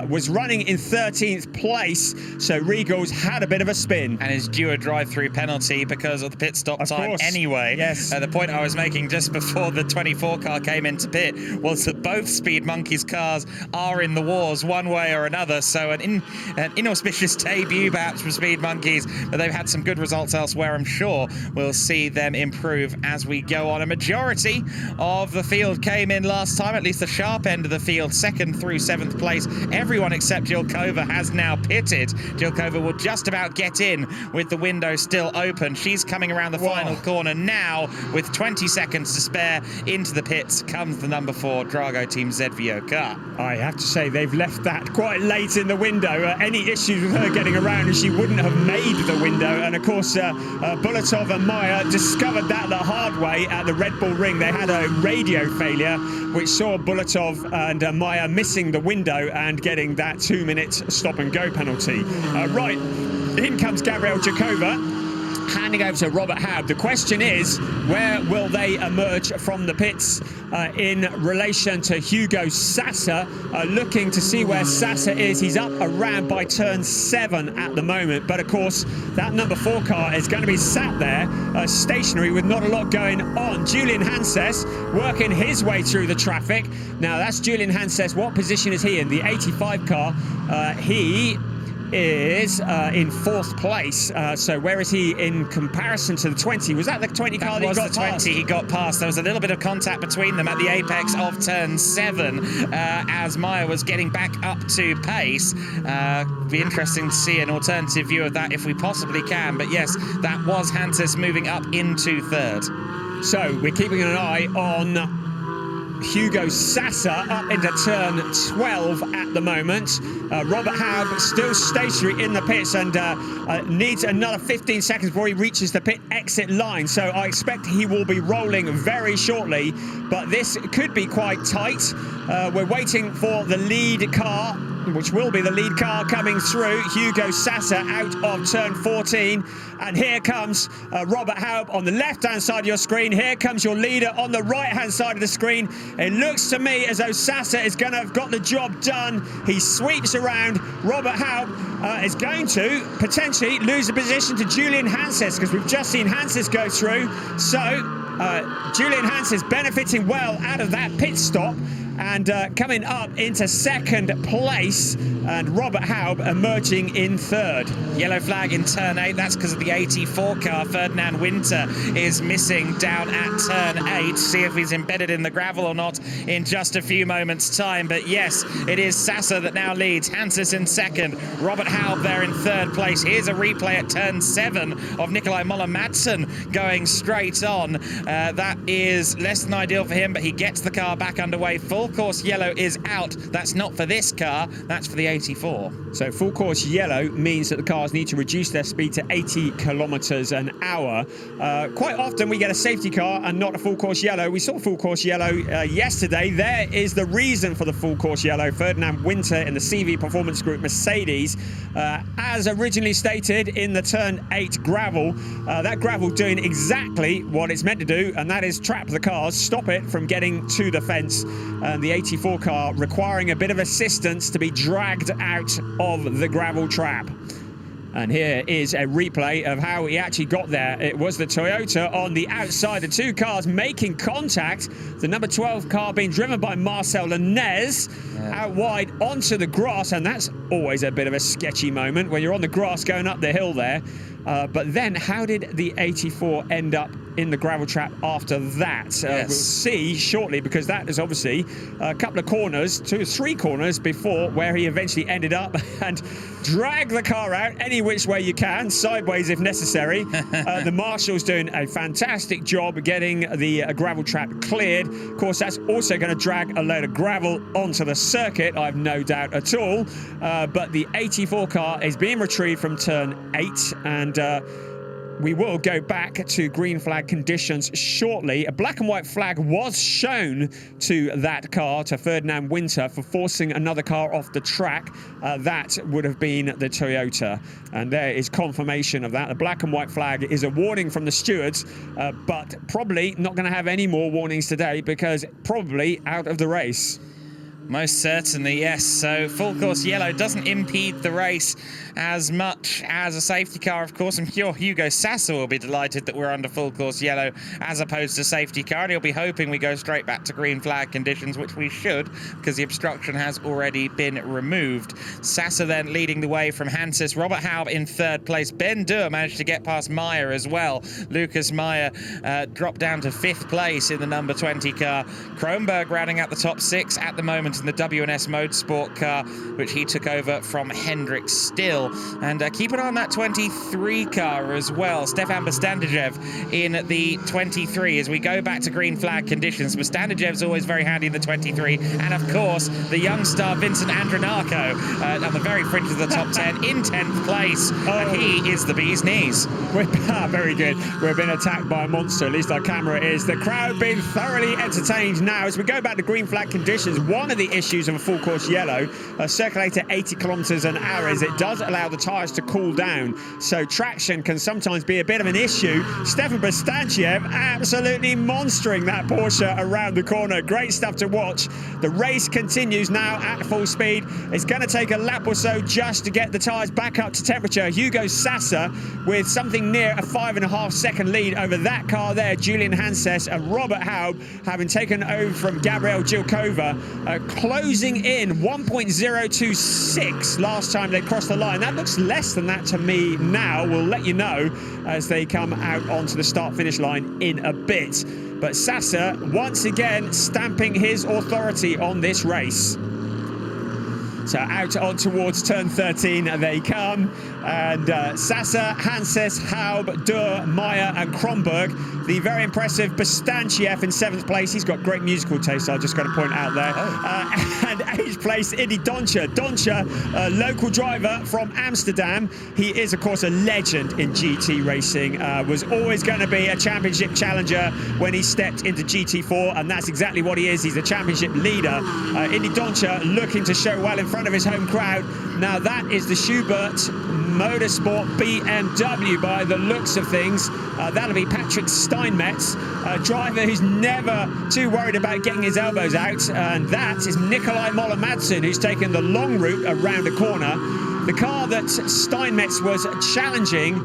Speaker 1: was running in 13th place, so Regal's had a bit of a spin
Speaker 2: and is due a drive-through penalty because of the pit stop time anyway.
Speaker 1: Yes,
Speaker 2: the point I was making just just before the 24 car came into pit was that both Speed Monkeys cars are in the wars one way or another. So an inauspicious debut perhaps from Speed Monkeys, but they've had some good results elsewhere. I'm sure we'll see them improve as we go on. A majority of the field came in last time, at least the sharp end of the field, 2nd through 7th place. Everyone except Jilkova has now pitted. Jilkova will just about get in with the window still open. She's coming around the final corner now with 20 seconds to spare. Into the pits comes the number 4 Drago Team ZVO car.
Speaker 1: I have to say they've left that quite late in the window. Any issues with her getting around, and she wouldn't have made the window. And of course, Bulatov and Meyer discovered that the hard way at the Red Bull Ring. They had a radio failure, which saw Bulatov and Meyer missing the window and getting that 2-minute stop-and-go penalty. Right, in comes Gabriel Jilkova, handing over to Robert Haub. The question is, where will they emerge from the pits in relation to Hugo Sassa? Looking to see where Sassa is. He's up around by turn 7 at the moment, but of course that number 4 car is going to be sat there stationary with not a lot going on. Julian Hanses working his way through the traffic. Now that's Julian Hanses. What position is he in? The 85 car. He is in 4th place. So where is he in comparison to the 20? Was that the 20 car that he got past?
Speaker 2: He got past. There was a little bit of contact between them at the apex of turn 7 as Meyer was getting back up to pace. Be interesting to see an alternative view of that if we possibly can. But yes, that was Hanses moving up into 3rd.
Speaker 1: So we're keeping an eye on Hugo Sassa up into turn 12 at the moment. Robert Haub still stationary in the pits and needs another 15 seconds before he reaches the pit exit line. So I expect he will be rolling very shortly, but this could be quite tight. We're waiting for the lead car, which will be the lead car coming through. Hugo Sassa out of turn 14. And here comes Robert Haub on the left-hand side of your screen. Here comes your leader on the right-hand side of the screen. It looks to me as though Sassa is going to have got the job done. He sweeps around. Robert Haub is going to potentially lose the position to Julian Hanses, because we've just seen Hanses go through. So Julian Hanses benefiting well out of that pit stop and coming up into 2nd place, and Robert Haub emerging in 3rd.
Speaker 2: Yellow flag in turn 8. That's because of the 84 car. Ferdinand Winter is missing down at turn 8. See if he's embedded in the gravel or not in just a few moments' time. But yes, it is Sassa that now leads. Hanses in 2nd. Robert Haub there in 3rd place. Here's a replay at turn 7 of Nikolai Muller-Madsen going straight on. That is less than ideal for him, but he gets the car back underway. Full course yellow is out. That's not for this car, that's for the 84.
Speaker 1: So full course yellow means that the cars need to reduce their speed to 80 kilometers an hour. Quite often we get a safety car and not a full course yellow. We saw full course yellow yesterday. There is the reason for the full course yellow. Ferdinand Winter in the CV Performance Group Mercedes, as originally stated in the turn 8 gravel. That gravel doing exactly what it's meant to do, and that is trap the cars, stop it from getting to the fence. The 84 car requiring a bit of assistance to be dragged out of the gravel trap. And here is a replay of how he actually got there. It was the Toyota on the outside, the 2 cars making contact. The number 12 car being driven by Marcel Lenez out wide onto the grass, and that's always a bit of a sketchy moment when you're on the grass going up the hill there. But then how did the 84 end up in the gravel trap after that? We'll see shortly, because that is obviously a couple of corners, 2 or 3 corners before where he eventually ended up, and drag the car out any which way you can, sideways if necessary. The Marshal's doing a fantastic job getting the gravel trap cleared. Of course, that's also going to drag a load of gravel onto the circuit, I've no doubt at all. But the 84 car is being retrieved from turn 8, and we will go back to green flag conditions shortly. A black and white flag was shown to that car, to Ferdinand Winter, for forcing another car off the track. That would have been the Toyota, and there is confirmation of that. The black and white flag is a warning from the stewards, but probably not going to have any more warnings today, because probably out of the race.
Speaker 2: Most certainly, yes. So full course yellow doesn't impede the race as much as a safety car, of course. I'm sure Hugo Sassa will be delighted that we're under full course yellow as opposed to safety car, and he'll be hoping we go straight back to green flag conditions, which we should, because the obstruction has already been removed. Sassa then leading the way from Hansis. Robert Haub in third place. Ben Durr managed to get past Meyer as well. Lucas Meyer dropped down to fifth place in the number 20 car. Kronberg rounding out the top six at the moment in the WNS Motorsport car, which he took over from Hendrik Still. And keep an eye on that 23 car as well. Stefan Bastandijev in the 23 as we go back to green flag conditions. Bastandijev's always very handy in the 23. And of course, the young star Vincent Andronako on the very fringe of the top 10 in 10th place. And he is the bee's knees.
Speaker 1: Very good. We've been attacked by a monster, at least our camera is. The crowd being thoroughly entertained now as we go back to green flag conditions. One of the issues of a full course yellow, circulate at 80 kilometers an hour, is it does allow the tyres to cool down, so traction can sometimes be a bit of an issue. Stefan Bastanchiev absolutely monstering that Porsche around the corner. Great stuff to watch. The race continues now at full speed. It's going to take a lap or so just to get the tyres back up to temperature. Hugo Sassa with something near a 5.5 second lead over that car there, Julian Hanses, and Robert Haub having taken over from Gabriel Jilkova, closing in 1.026 last time they crossed the line. That looks less than that to me now. We'll let you know as they come out onto the start-finish line in a bit. But Sassa once again stamping his authority on this race. So out on towards turn 13 they come, and Sassa, Hanses, Haub, Durr, Meyer and Kronberg. The very impressive Bastanchiev in 7th place. He's got great musical taste, I'm just going to point out there. And 8th place, Indy Doncher. Doncher, a local driver from Amsterdam. He is, of course, a legend in GT racing. Was always going to be a championship challenger when he stepped into GT4, and that's exactly what he is. He's a championship leader. Indy Doncher looking to show well in front of his home crowd. Now that is the Schubert Motorsport BMW by the looks of things. That'll be Patrick Steinmetz, a driver who's never too worried about getting his elbows out, and that is Nikolai Moller-Madsen, who's taken the long route around a corner. The car that Steinmetz was challenging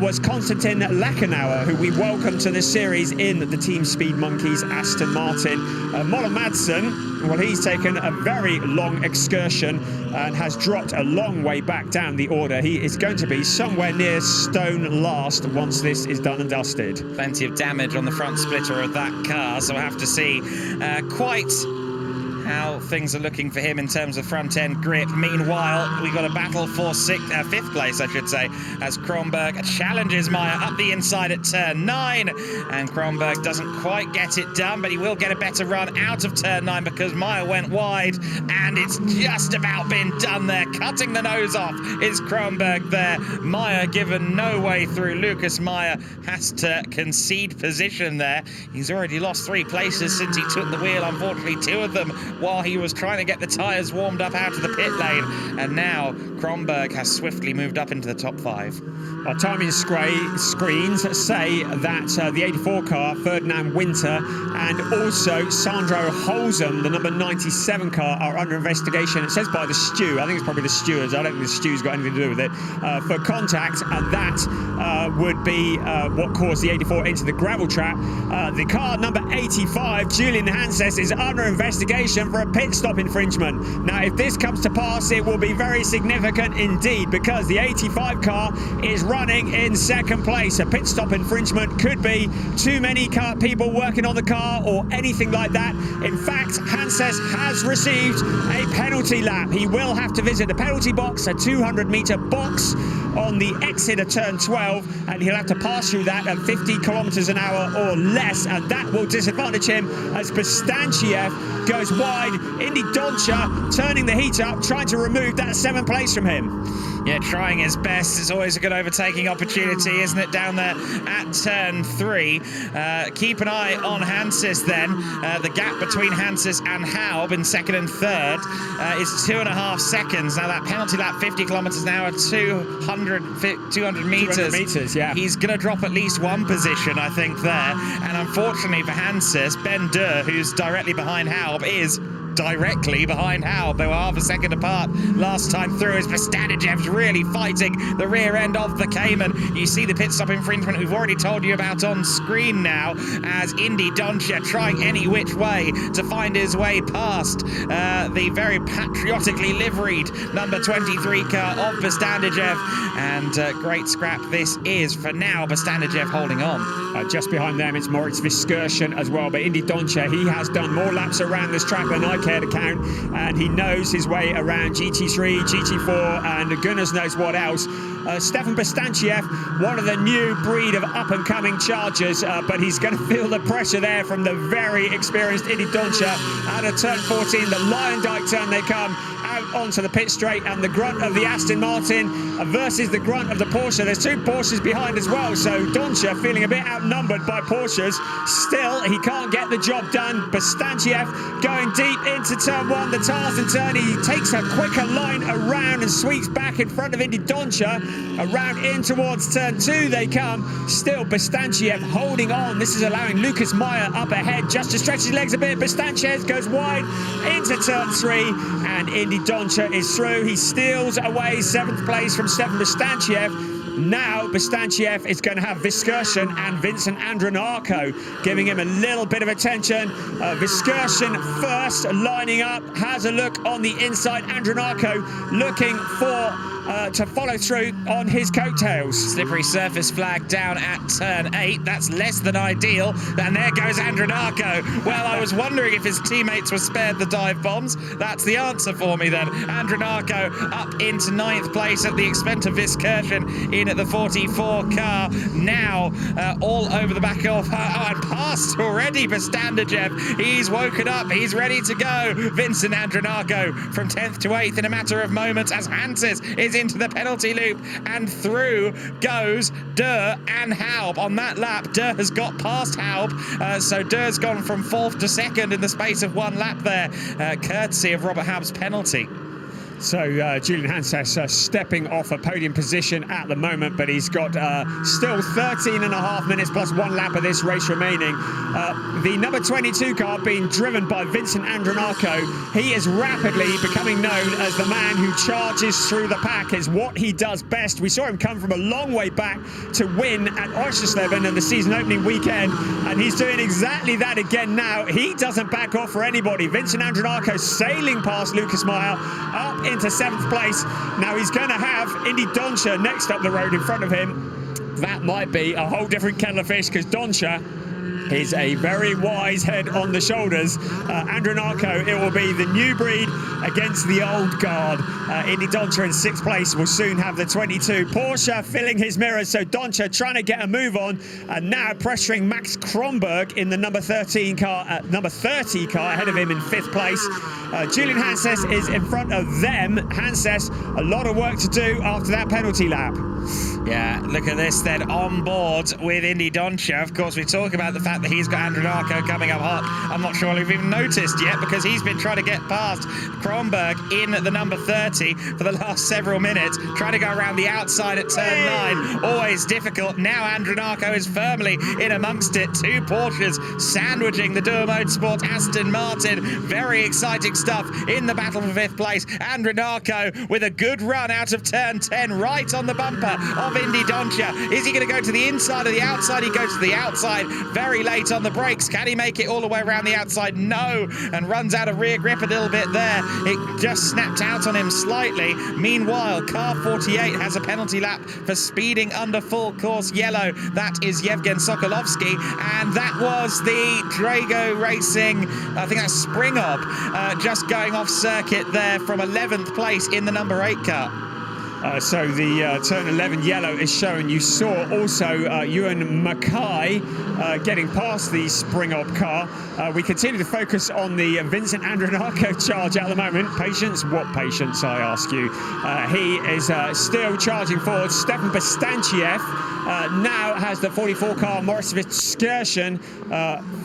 Speaker 1: was Konstantin Lachenauer, who we welcome to the series in the Team Speed Monkeys Aston Martin. Moller-Madsen, well, he's taken a very long excursion and has dropped a long way back down the order. He is going to be somewhere near stone last once this is done and dusted.
Speaker 2: Plenty of damage on the front splitter of that car, so we'll have to see quite how things are looking for him in terms of front-end grip. Meanwhile, we got a battle for 5th place, I should say, as Kronberg challenges Meyer up the inside at turn 9, and Kronberg doesn't quite get it done, but he will get a better run out of turn 9 because Meyer went wide, and it's just about been done there. Cutting the nose off is Kronberg there. Meyer given no way through. Lucas Meyer has to concede position there. He's already lost 3 places since he took the wheel, unfortunately 2 of them while he was trying to get the tyres warmed up out of the pit lane. And now Kronberg has swiftly moved up into the top 5.
Speaker 1: Our timing screens say that the 84 car, Ferdinand Winter, and also Sandro Holzem, the number 97 car, are under investigation. It says by the stew. I think it's probably the stewards. I don't think the stew's got anything to do with it. For contact, and that would be what caused the 84 into the gravel trap. The car number 85, Julian Hanses, is under investigation for a pit stop infringement. Now, if this comes to pass, it will be very significant indeed, because the 85 car is running in 2nd place. A pit stop infringement could be too many people working on the car or anything like that. In fact, Hanses has received a penalty lap. He will have to visit the penalty box, a 200-meter box on the exit of turn 12, and he'll have to pass through that at 50 kilometers an hour or less, and that will disadvantage him as Bastanchiev goes wide. Indy Doncher turning the heat up, trying to remove that 7th place from him.
Speaker 2: Yeah, trying his best. It's always a good overtaking opportunity, isn't it, down there at turn 3. Keep an eye on Hanses then. The gap between Hanses and Haub in 2nd and 3rd is 2.5 seconds. Now that penalty lap, 50 kilometers an hour, 200 meters. 200 meters, yeah. He's going to drop at least 1 position, I think, there. And unfortunately for Hanses, Ben Durr, who's directly behind Haub, is directly behind Haub. They were half a second apart last time through as Bastanijev's really fighting the rear end of the Cayman. You see the pit stop infringement we've already told you about on screen now, as Indy Doncia trying any which way to find his way past the very patriotically liveried number 23 car of Bastanijev, and great scrap this is for now. Bastanijev holding on.
Speaker 1: Just behind them it's Moritz Viskursen as well, but Indy Doncia, he has done more laps around this track than I care to count, and he knows his way around GT3, GT4 and goodness knows what else. Stefan Bastanciev, one of the new breed of up-and-coming chargers, but he's going to feel the pressure there from the very experienced Indy Doncia. Out of turn 14, the Lion Dyke turn they come, out onto the pit straight, and the grunt of the Aston Martin versus the grunt of the Porsche. There's two Porsches behind as well, so Doncia feeling a bit outnumbered by Porsches. Still, he can't get the job done. Bastanciev going deep into turn 1, the Tarzan turn. He takes a quicker line around and sweeps back in front of Indy Doncia. Around in towards turn 2 they come. Still Bastanciev holding on. This is allowing Lucas Meyer up ahead just to stretch his legs a bit. Bastanciev goes wide into turn 3, and Indy Doncia is through. He steals away 7th place from Stefan Bastanciev. Now Bastanciev is going to have Viskursen and Vincent Andronarco giving him a little bit of attention. Viskursen first lining up, has a look on the inside. Andronarco looking for to follow through on his coattails.
Speaker 2: Slippery surface flag down at turn 8. That's less than ideal. And there goes Andronarco. Well, I was wondering if his teammates were spared the dive bombs. That's the answer for me then. Andronarco up into 9th place at the expense of Viskursen in at the 44 car. Now all over the back of and past already Bastandijev. He's woken up. He's ready to go. Vincent Andronarco from 10th to 8th in a matter of moments as Hanses is into the penalty loop, and through goes Durr and Haub. On that lap, Durr has got past Haub, so Durr's gone from 4th to 2nd in the space of 1 lap there, courtesy of Robert Haub's penalty.
Speaker 1: So Julian Hanses stepping off a podium position at the moment, but he's got still 13.5 minutes plus 1 lap of this race remaining. The number 22 car being driven by Vincent Andronarco. He is rapidly becoming known as the man who charges through the pack, is what he does best. We saw him come from a long way back to win at Oschersleben in the season opening weekend, and he's doing exactly that again now. He doesn't back off for anybody. Vincent Andronarco sailing past Lucas Meyer up into 7th place. Now he's going to have Indy Doncia next up the road in front of him. That might be a whole different kettle of fish, because Doncia is a very wise head on the shoulders. Andronarco, it will be the new breed against the old guard. Indy Doncia in 6th place will soon have the 22. Porsche filling his mirrors, so Doncia trying to get a move on, and now pressuring Max Kronberg in the number 13 car, number 30 car ahead of him in 5th place. Julian Hanses is in front of them. Hanses, a lot of work to do after that penalty lap.
Speaker 2: Yeah, look at this then, on board with Indy Doncia. Of course, we talk about the fact that he's got Andronarco coming up hot. I'm not sure we've even noticed yet, because he's been trying to get past Kronberg in the number 30 for the last several minutes, trying to go around the outside at turn 9. Always difficult. Now Andronarco is firmly in amongst it. 2 Porsches sandwiching the Duo Motorsports Aston Martin. Very exciting stuff in the battle for 5th place. Andronarco with a good run out of turn 10, right on the bumper of Indy Doncia. Is he going to go to the inside or the outside? He goes to the outside very late on the brakes. Can he make it all the way around the outside? No, and runs out of rear grip a little bit there. It just snapped out on him slightly. Meanwhile, car 48 has a penalty lap for speeding under full course yellow. That is Yevgen Sokolovsky, and that was the Drago Racing, I think that's Springob, just going off circuit there from 11th place in the number 8 car.
Speaker 1: So the turn 11 yellow is shown. You saw also Ewan Mackay getting past the Springob car. We continue to focus on the Vincent Andronarco charge at the moment. Patience? What patience, I ask you? He is still charging forward. Stefan Bastanciev now has the 44 car Morris Excursion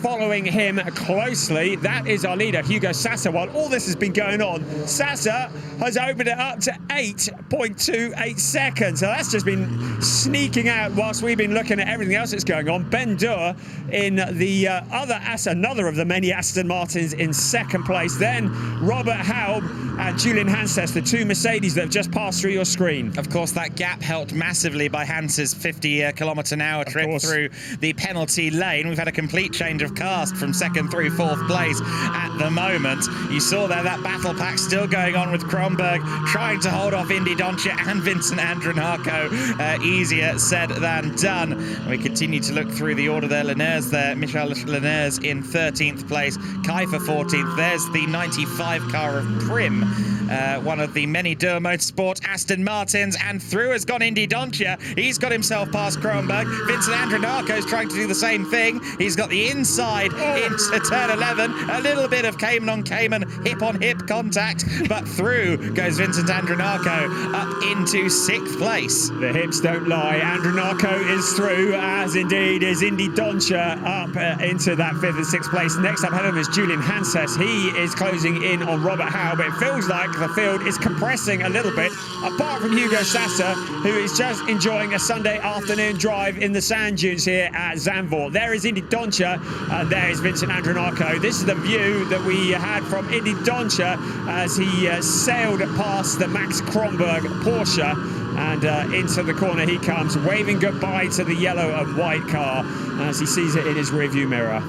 Speaker 1: following him closely. That is our leader, Hugo Sassa. While all this has been going on, Sassa has opened it up to 8.28 seconds. So that's just been sneaking out whilst we've been looking at everything else that's going on. Ben Durr in the another of the many Aston Martins in second place. Then Robert Haub and Julian Hanses, the two Mercedes that have just passed through your screen.
Speaker 2: Of course, that gap helped massively by Hans's 50 km/h trip through the penalty lane. We've had a complete change of cast from second through fourth place at the moment. You saw there that battle pack still going on with Kronberg trying to hold off Indy Doncia and Vincent Andronacco. Easier said than done. We continue to look through the order there. Linares there, Michel Linares in 13th place, Kiefer 14th. There's the 95 car of Prim, one of the many Durr Motorsport Aston Martins, and through has gone Indy Doncia. He's got himself past Kronberg. Vincent Andronacco is trying to do the same thing. He's got the inside into turn 11. A little bit of Cayman on Cayman, hip on hip contact, but through goes Vincent Andronacco up into 6th place.
Speaker 1: The hips don't lie. Andronacco is through, as indeed is Indy Doncia up into that 5th and 6th place. Next up ahead of him is Julian Hanses. He is closing in on Robert Howe, but it feels like the field is compressing a little bit, apart from Hugo Sassa, who is just enjoying a Sunday afternoon drive in the sand dunes here at Zandvoort. There is Indy Doncia, and there is Vincent Andronacco. This is the view that we had from Indy Doncia as he sailed past the Max Kronberg Porsche, and into the corner he comes, waving goodbye to the yellow and white car as he sees it in his rearview mirror.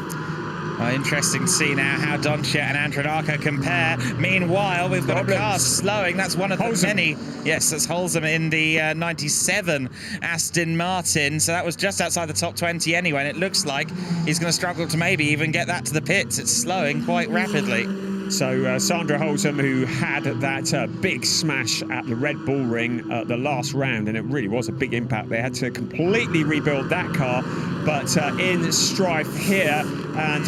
Speaker 2: Interesting to see now how Doncia and Andronacco compare. Meanwhile, we've got a car slowing. That's one of the many. Yes, that's Holzem in the 97 Aston Martin. So that was just outside the top 20 anyway. And it looks like he's going to struggle to maybe even get that to the pits. It's slowing quite rapidly.
Speaker 1: So Sandra Holzem, who had that big smash at the Red Bull Ring at the last round, and it really was a big impact. They had to completely rebuild that car, but in strife here, and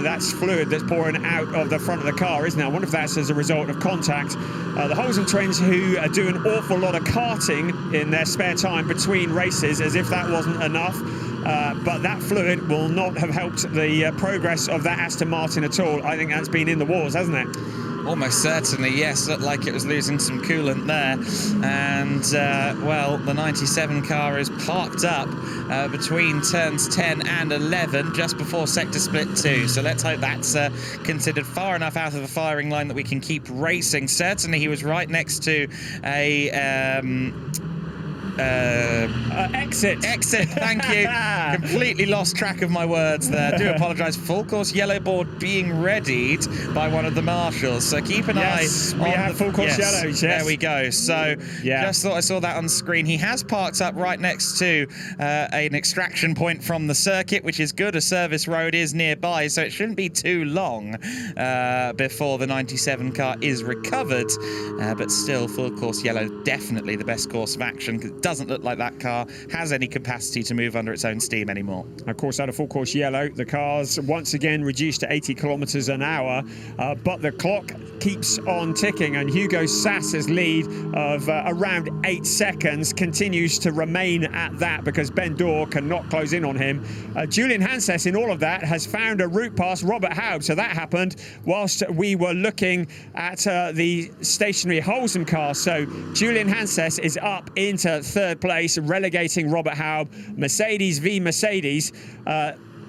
Speaker 1: that's fluid that's pouring out of the front of the car, isn't it? I wonder if that's as a result of contact. The Holzem twins, who do an awful lot of karting in their spare time between races, as if that wasn't enough. But that fluid will not have helped the progress of that Aston Martin at all. I think that's been in the wars, hasn't it?
Speaker 2: Almost certainly, yes. Looked like it was losing some coolant there. And, well, the 97 car is parked up between turns 10 and 11 just before sector split 2. So let's hope that's considered far enough out of the firing line that we can keep racing. Certainly, he was right next to a...
Speaker 1: exit,
Speaker 2: thank you. Completely lost track of my words there. I do apologise. Full course yellow board being readied by one of the marshals, so keep an eye on.
Speaker 1: We have full course yellows.
Speaker 2: There we go. So just thought I saw that on screen. He has parked up right next to an extraction point from the circuit, which is good. A service road is nearby, so it shouldn't be too long before the 97 car is recovered. But still, full course yellow, definitely the best course of action. Doesn't look like that car has any capacity to move under its own steam anymore. Of course, out of full course yellow, the car's once again reduced to 80 kilometers an hour, but the clock keeps on ticking, and Hugo Sassa's lead of around 8 seconds continues to remain at that because Ben Durr cannot close in on him. Julian Hanses in all of that has found a route past Robert Haub, so that happened whilst we were looking at the stationary Holzem car. So Julian Hanses is up into third place, relegating Robert Haub. Mercedes v Mercedes.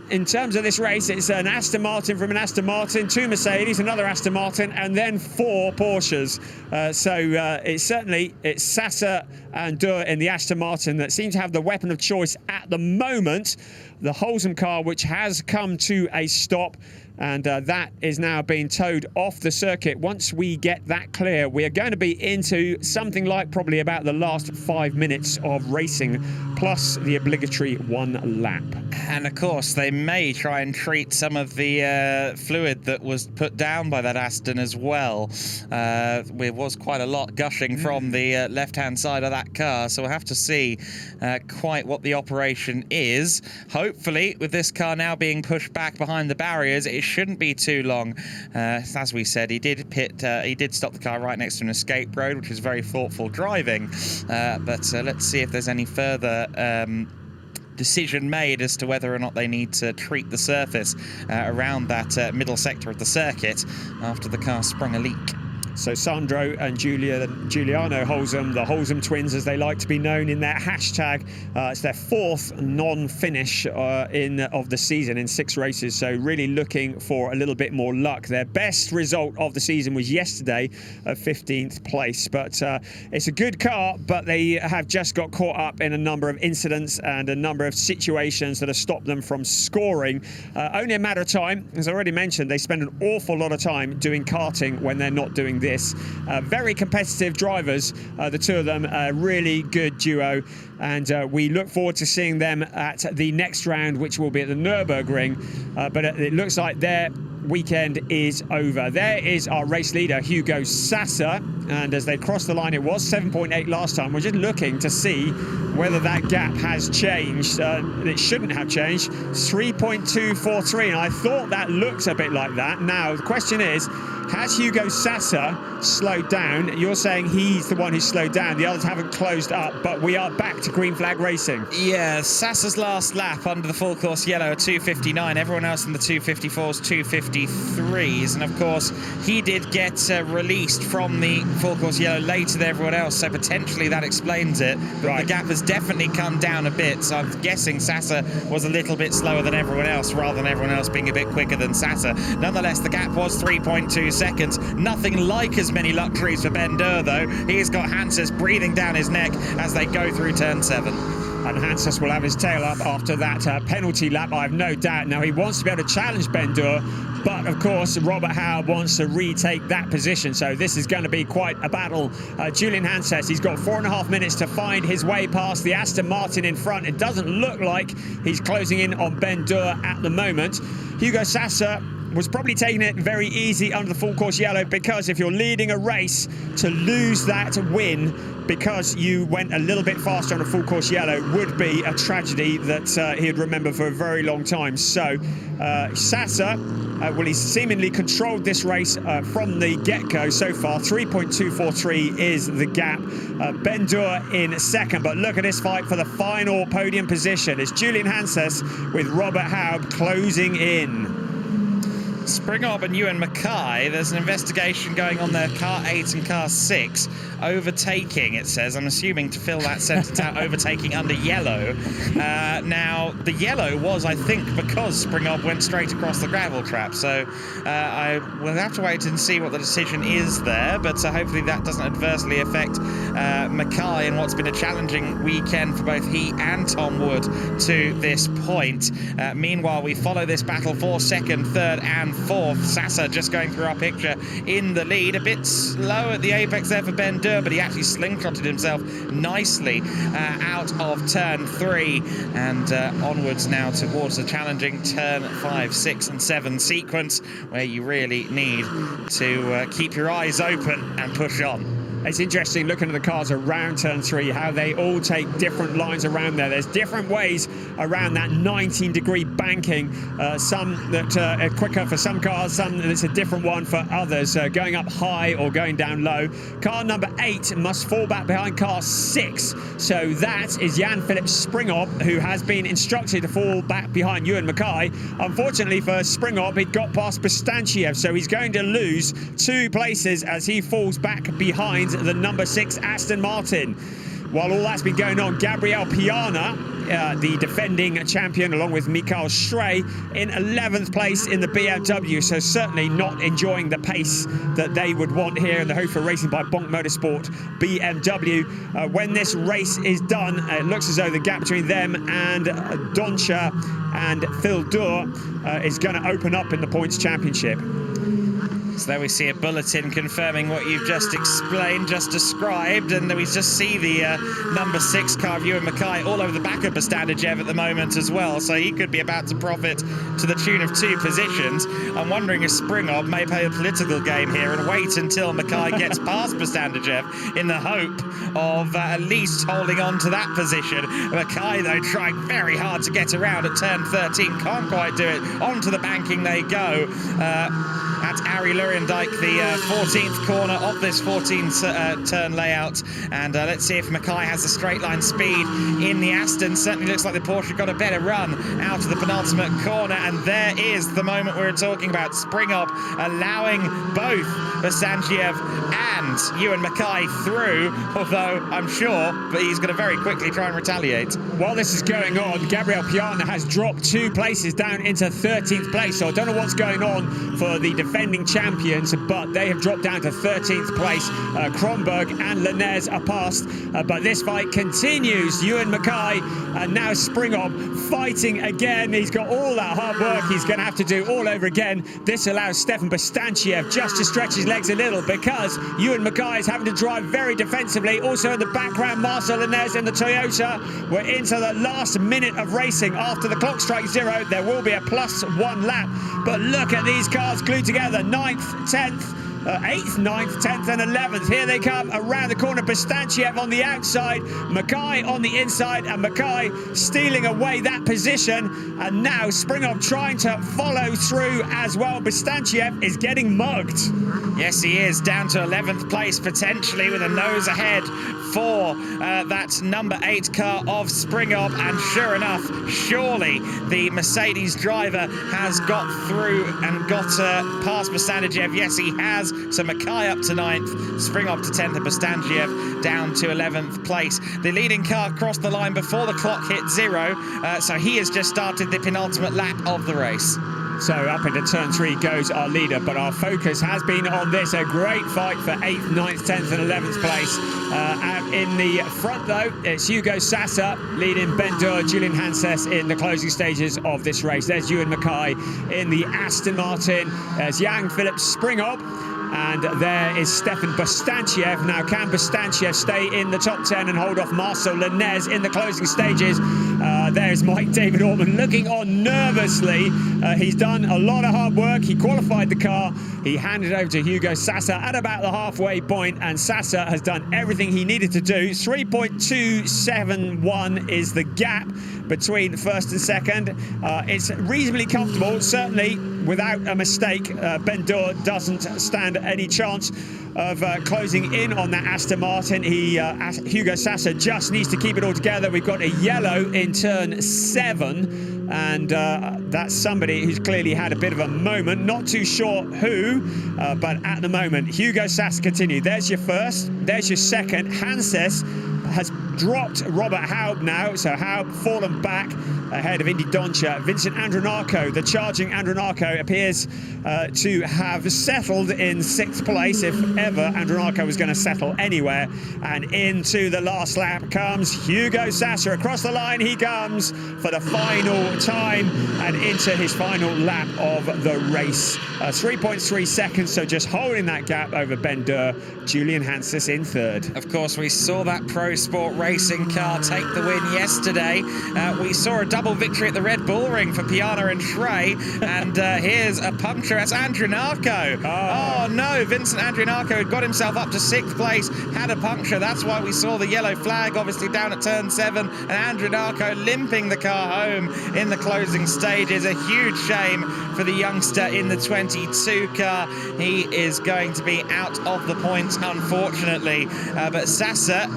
Speaker 2: In terms of this race, it's an Aston Martin from an Aston Martin, 2 Mercedes, another Aston Martin, and then 4 Porsches. It's Sassa and Durr in the Aston Martin that seem to have the weapon of choice at the moment. The Holzem car, which has come to a stop, and that is now being towed off the circuit. Once we get that clear, we are going to be into something like probably about the last 5 minutes of racing, plus the obligatory 1 lap. And of course, they may try and treat some of the fluid that was put down by that Aston as well. There was quite a lot gushing from the left-hand side of that car, so we'll have to see quite what the operation is. Hopefully, with this car now being pushed back behind the barriers, it shouldn't be too long. As we said, he did stop the car right next to an escape road, which is very thoughtful driving. But let's see if there's any further decision made as to whether or not they need to treat the surface around that middle sector of the circuit after the car sprung a leak.
Speaker 1: So Sandro and Giuliano Holzem, the Holzem twins as they like to be known in their hashtag, it's their 4th non-finish of the season in 6 races, so really looking for a little bit more luck. Their best result of the season was yesterday at 15th place, but it's a good car, but they have just got caught up in a number of incidents and a number of situations that have stopped them from scoring. Only a matter of time. As I already mentioned, they spend an awful lot of time doing karting when they're not doing this. Very competitive drivers, the two of them, a really good duo, and we look forward to seeing them at the next round, which will be at the Nürburgring, but it looks like their weekend is over. There is our race leader, Hugo Sasser, and as they cross the line, it was 7.8 last time. We're just looking to see whether that gap has changed. It shouldn't have changed. 3.243, and I thought that looked a bit like that. Now, the question is, has Hugo Sasser slowed down? You're saying he's the one who slowed down. The others haven't closed up, but we are back to green flag racing.
Speaker 2: Yeah, Sasser's last lap under the full course yellow at 2:59. Everyone else in the 2:54s, 2:53s. And of course, he did get released from the full course yellow later than everyone else, so potentially that explains it. But right, the gap has definitely come down a bit, so I'm guessing Sasser was a little bit slower than everyone else, rather than everyone else being a bit quicker than Sasser. Nonetheless, the gap was 3.2 seconds. Nothing like as many luxuries for Ben Durr, though. He's got Hanses breathing down his neck as they go through turn 7.
Speaker 1: And Hanses will have his tail up after that penalty lap, I have no doubt. Now, he wants to be able to challenge Ben Durr, but of course, Robert Howard wants to retake that position, so this is going to be quite a battle. Julian Hanses, he's got 4.5 minutes to find his way past the Aston Martin in front. It doesn't look like he's closing in on Ben Durr at the moment. Hugo Sasser was probably taking it very easy under the full course yellow, because if you're leading a race, to lose that win because you went a little bit faster on a full course yellow would be a tragedy that he'd remember for a very long time. So Sasser, well, he's seemingly controlled this race from the get-go so far. 3.243 is the gap. Ben Durr in second, but look at this fight for the final podium position. It's Julian Hanses with Robert Haub closing in.
Speaker 2: Springhob and Ewan Mackay, there's an investigation going on there, car 8 and car 6, overtaking, it says. I'm assuming to fill that sentence out, overtaking under yellow. Now, the yellow was, I think, because Springhob went straight across the gravel trap, so I will have to wait and see what the decision is there, but hopefully that doesn't adversely affect Mackay in what's been a challenging weekend for both he and Tom Wood to this point. Meanwhile, we follow this battle for second, third and fourth. Sasser just going through our picture in the lead, a bit slow at the apex there for Ben Durr, but he actually slingshotted himself nicely out of turn 3 and onwards now towards the challenging turn 5, 6 and 7 sequence, where you really need to keep your eyes open and push on.
Speaker 1: It's interesting looking at the cars around turn 3, how they all take different lines around there. There's different ways around that 19-degree banking. Some that are quicker for some cars, some that's a different one for others, going up high or going down low. Car number 8 must fall back behind car 6. So that is Jan-Philipp Springhob, who has been instructed to fall back behind Ewan Mackay. Unfortunately for Springhob, he'd got past Bostanchiev, so he's going to lose 2 places as he falls back behind the number 6 Aston Martin. While all that's been going on, Gabriel Piana, the defending champion, along with Mikael Schrey, in 11th place in the BMW, so certainly not enjoying the pace that they would want here in the Hofer Racing by Bonk Motorsport BMW. When this race is done, it looks as though the gap between them and Doncha and Phil Durr is going to open up in the points championship.
Speaker 2: So there we see a bulletin confirming what you've just explained, just described, and then we just see the number 6 car of Ewan Mackay all over the back of Bostanchiev at the moment as well, so he could be about to profit to the tune of 2 positions. I'm wondering if Springhob may play a political game here and wait until Mackay gets past Bostanchiev in the hope of at least holding on to that position. Mackay, though, trying very hard to get around at turn 13, can't quite do it. Onto the banking they go. at Ari Luriendijk, the 14th corner of this 14-turn layout. And let's see if Mackay has the straight line speed in the Aston. Certainly looks like the Porsche got a better run out of the penultimate corner. And there is the moment we were talking about. Springop allowing both Bastanciev and Ewan Mackay through, although I'm sure that he's going to very quickly try and retaliate.
Speaker 1: While this is going on, Gabriel Piana has dropped 2 places down into 13th place. So I don't know what's going on for the defending champions, but they have dropped down to 13th place. Kronberg and Lanez are past, but this fight continues. Ewan Mackay and now Springop fighting again. He's got all that hard work he's going to have to do all over again. This allows Stefan Bastanciev just to stretch his legs a little, because Ewan Mackay is having to drive very defensively. Also in the background, Marcel Lanez in the Toyota. We're into the last minute of racing. After the clock strikes 0, there will be a +1 lap. But look at these cars glued together. 9th, 10th, 8th, 9th, 10th and 11th. Here they come around the corner. Bastanciev on the outside, Mackay on the inside, and Mackay stealing away that position. And now Springop trying to follow through as well. Bastanciev is getting mugged.
Speaker 2: Yes, he is. Down to 11th place, potentially with a nose ahead for that number 8 car of Springop. And sure enough, surely the Mercedes driver has got through and got past Bastanciev. Yes, he has. So Mackay up to 9th, Springop to 10th, and Bastanciev down to 11th place. The leading car crossed the line before the clock hit 0, so he has just started the penultimate lap of the race.
Speaker 1: So up into turn 3 goes our leader, but our focus has been on this. A great fight for 8th, 9th, 10th and 11th place. Out in the front though, it's Hugo Sassa leading Ben Durr, Julian Hanses in the closing stages of this race. There's Ewan Mackay in the Aston Martin. There's Jan Philipp Springop. And there is Stefan Bastanciev. Now, can Bastanciev stay in the top 10 and hold off Marcel Lanez in the closing stages? There's Mike David Orman looking on nervously. He's done a lot of hard work. He qualified the car. He handed over to Hugo Sassa at about the halfway point, and Sassa has done everything he needed to do. 3.271 is the gap between first and second. It's reasonably comfortable, certainly without a mistake. Ben Durr doesn't stand any chance of closing in on that Aston Martin. Hugo Sassa just needs to keep it all together. We've got a yellow in turn 7, and that's somebody who's clearly had a bit of a moment. Not too sure who, but at the moment, Hugo Sassa continued. There's your first, there's your second. Hanses has dropped Robert Haub now, so Haub fallen back ahead of Indy Doncha. Vincent Andronacco, the charging Andronacco, appears to have settled in 6th place, if ever Andronacco was going to settle anywhere. And into the last lap comes Hugo Sassa. Across the line he comes for the final time and into his final lap of the race. 3.3 seconds, so just holding that gap over Ben Durr. Julian Hanses in 3rd.
Speaker 2: Of course, we saw that Pro Sport racing car take the win yesterday. We saw a double victory at the Red Bull Ring for Piana and Schrey, and here's a puncture. That's Andronacco. Oh no, Vincent Andronacco had got himself up to 6th place, had a puncture. That's why we saw the yellow flag obviously down at turn 7, and Andronacco limping the car home in the closing stages. A huge shame for the youngster in the 22 car. He is going to be out of the points, unfortunately. But Sassa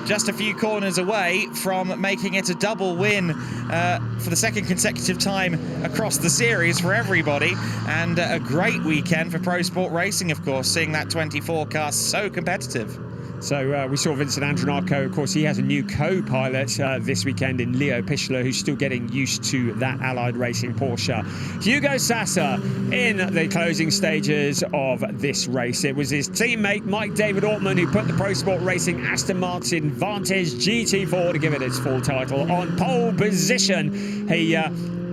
Speaker 2: just a few corners away from making it a double win for the 2nd consecutive time across the series for everybody, and a great weekend for Pro Sport Racing, of course, seeing that 24 car so competitive.
Speaker 1: So we saw Vincent Andronacco. Of course, he has a new co-pilot this weekend in Leo Pichler, who's still getting used to that Allied Racing Porsche. Hugo Sassa in the closing stages of this race. It was his teammate Mike David Ortman who put the Pro Sport Racing Aston Martin Vantage GT4, to give it its full title, on pole position. He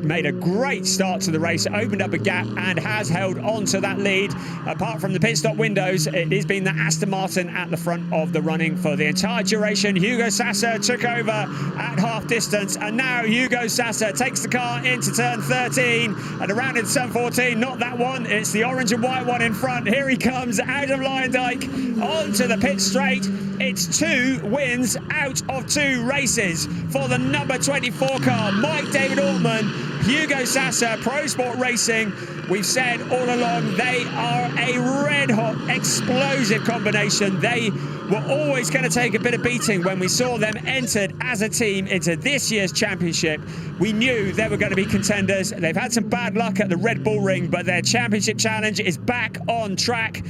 Speaker 1: made a great start to the race, opened up a gap and has held on to that lead. Apart from the pit stop windows, it has been the Aston Martin at the front of the running for the entire duration. Hugo Sassa took over at half distance, and now Hugo Sassa takes the car into turn 13 and around in turn 14. Not that one, it's the orange and white one in front. Here he comes out of Luyendijk onto the pit straight. It's 2 wins out of 2 races for the number 24 car. Mike David Ortman, Hugo Sassa, Pro Sport Racing. We've said all along they are a red-hot, explosive combination. They were always going to take a bit of beating when we saw them entered as a team into this year's championship. We knew they were going to be contenders. They've had some bad luck at the Red Bull Ring, but their championship challenge is back on track.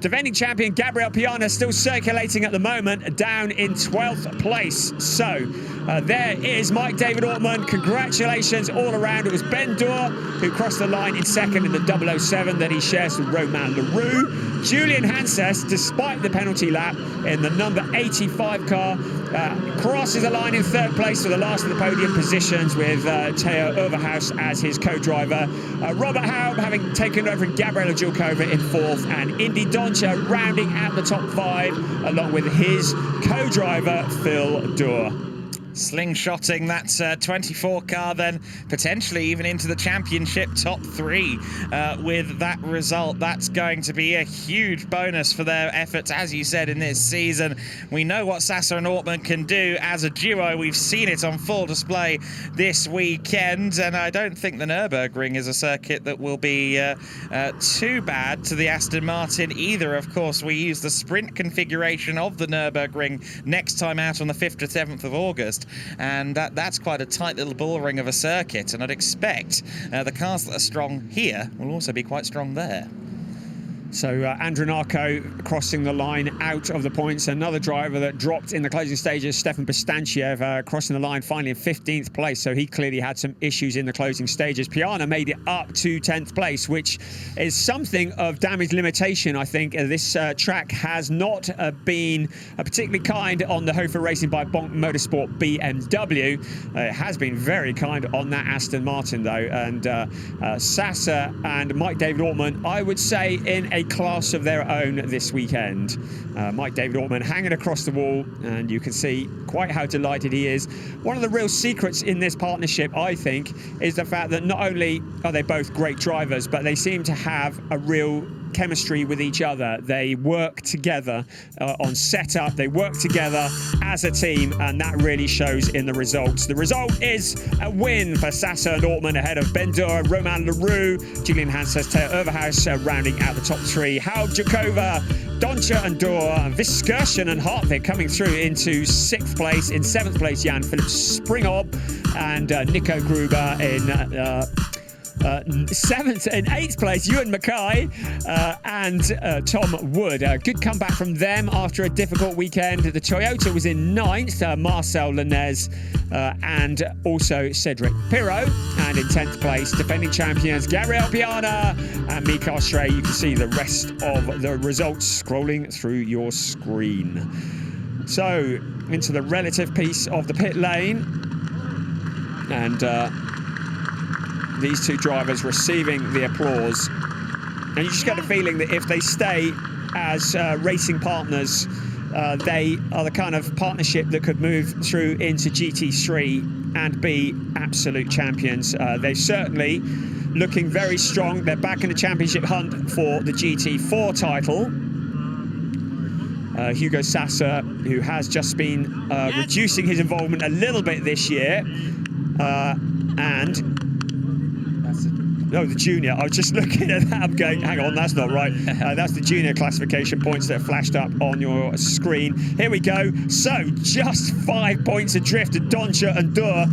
Speaker 1: Defending champion Gabriel Piana still circulating at the moment, down in 12th place. So there is Mike David Ortman. Congratulations all around. It was Ben Dorr who crossed the line in second in the 007 that he shares with Romain Leroux. Julian Hanses, despite the penalty lap in the number 85 car, crosses the line in third place for the last of the podium positions with Theo Overhaus as his co-driver. Robert Haub having taken over Gabriela Jilkova in fourth, and Indy Doncha rounding out the top five along with his co-driver Phil Dorr.
Speaker 2: Slingshotting that 24 car then potentially even into the championship top three with that result. That's going to be a huge bonus for their efforts, as you said, in this season. We know what Sassa and Ortman can do as a duo. We've seen it on full display this weekend, and I don't think the Nürburgring is a circuit that will be too bad to the Aston Martin either. Of course, we use the sprint configuration of the Nürburgring next time out on the 5th to 7th of August. And that's quite a tight little bull ring of a circuit, and I'd expect the cars that are strong here will also be quite strong there.
Speaker 1: So Andronako crossing the line out of the points. Another driver that dropped in the closing stages, Stefan Bostanchiev, crossing the line finally in 15th place. So he clearly had some issues in the closing stages. Piana made it up to 10th place, which is something of damage limitation. I think this track has not been particularly kind on the Hofer Racing by Bonk Motorsport BMW. It has been very kind on that Aston Martin, though. And Sassa and Mike David Ortman, I would say, in a class of their own this weekend. Mike David Ortman hanging across the wall, and you can see quite how delighted he is. One of the real secrets in this partnership, I think, is the fact that not only are they both great drivers, but they seem to have a real chemistry with each other. They work together on setup, they work together as a team, and that really shows in the results. The result is a win for Sassa and Ortman ahead of Ben Dorr, Romain Leroux, Julian Hanses, Theo Overhaus rounding out the top three. Haub, Jilkova, Doncha and Dorr, Viskirchen and Hartwig coming through into 6th place. In 7th place, Jan Philipp Springob and Nico Gruber in 7th and 8th place, Ewan Mackay and Tom Wood. Good comeback from them after a difficult weekend. The Toyota was in 9th, Marcel Lenez and also Cedric Pirot. And in 10th place, defending champions Gabriel Piana and Mikael Schrey. You can see the rest of the results scrolling through your screen. So, into the relative piece of the pit lane. And these two drivers receiving the applause, and you just get a feeling that if they stay as racing partners, they are the kind of partnership that could move through into GT3 and be absolute champions. They're certainly looking very strong. They're back in the championship hunt for the GT4 title. Hugo Sassa, who has just been reducing his involvement a little bit this year, and no, the junior. I was just looking at that. I'm going, hang on, that's not right. That's the junior classification points that flashed up on your screen. Here we go. So, just 5 points adrift to Doncha and Dorr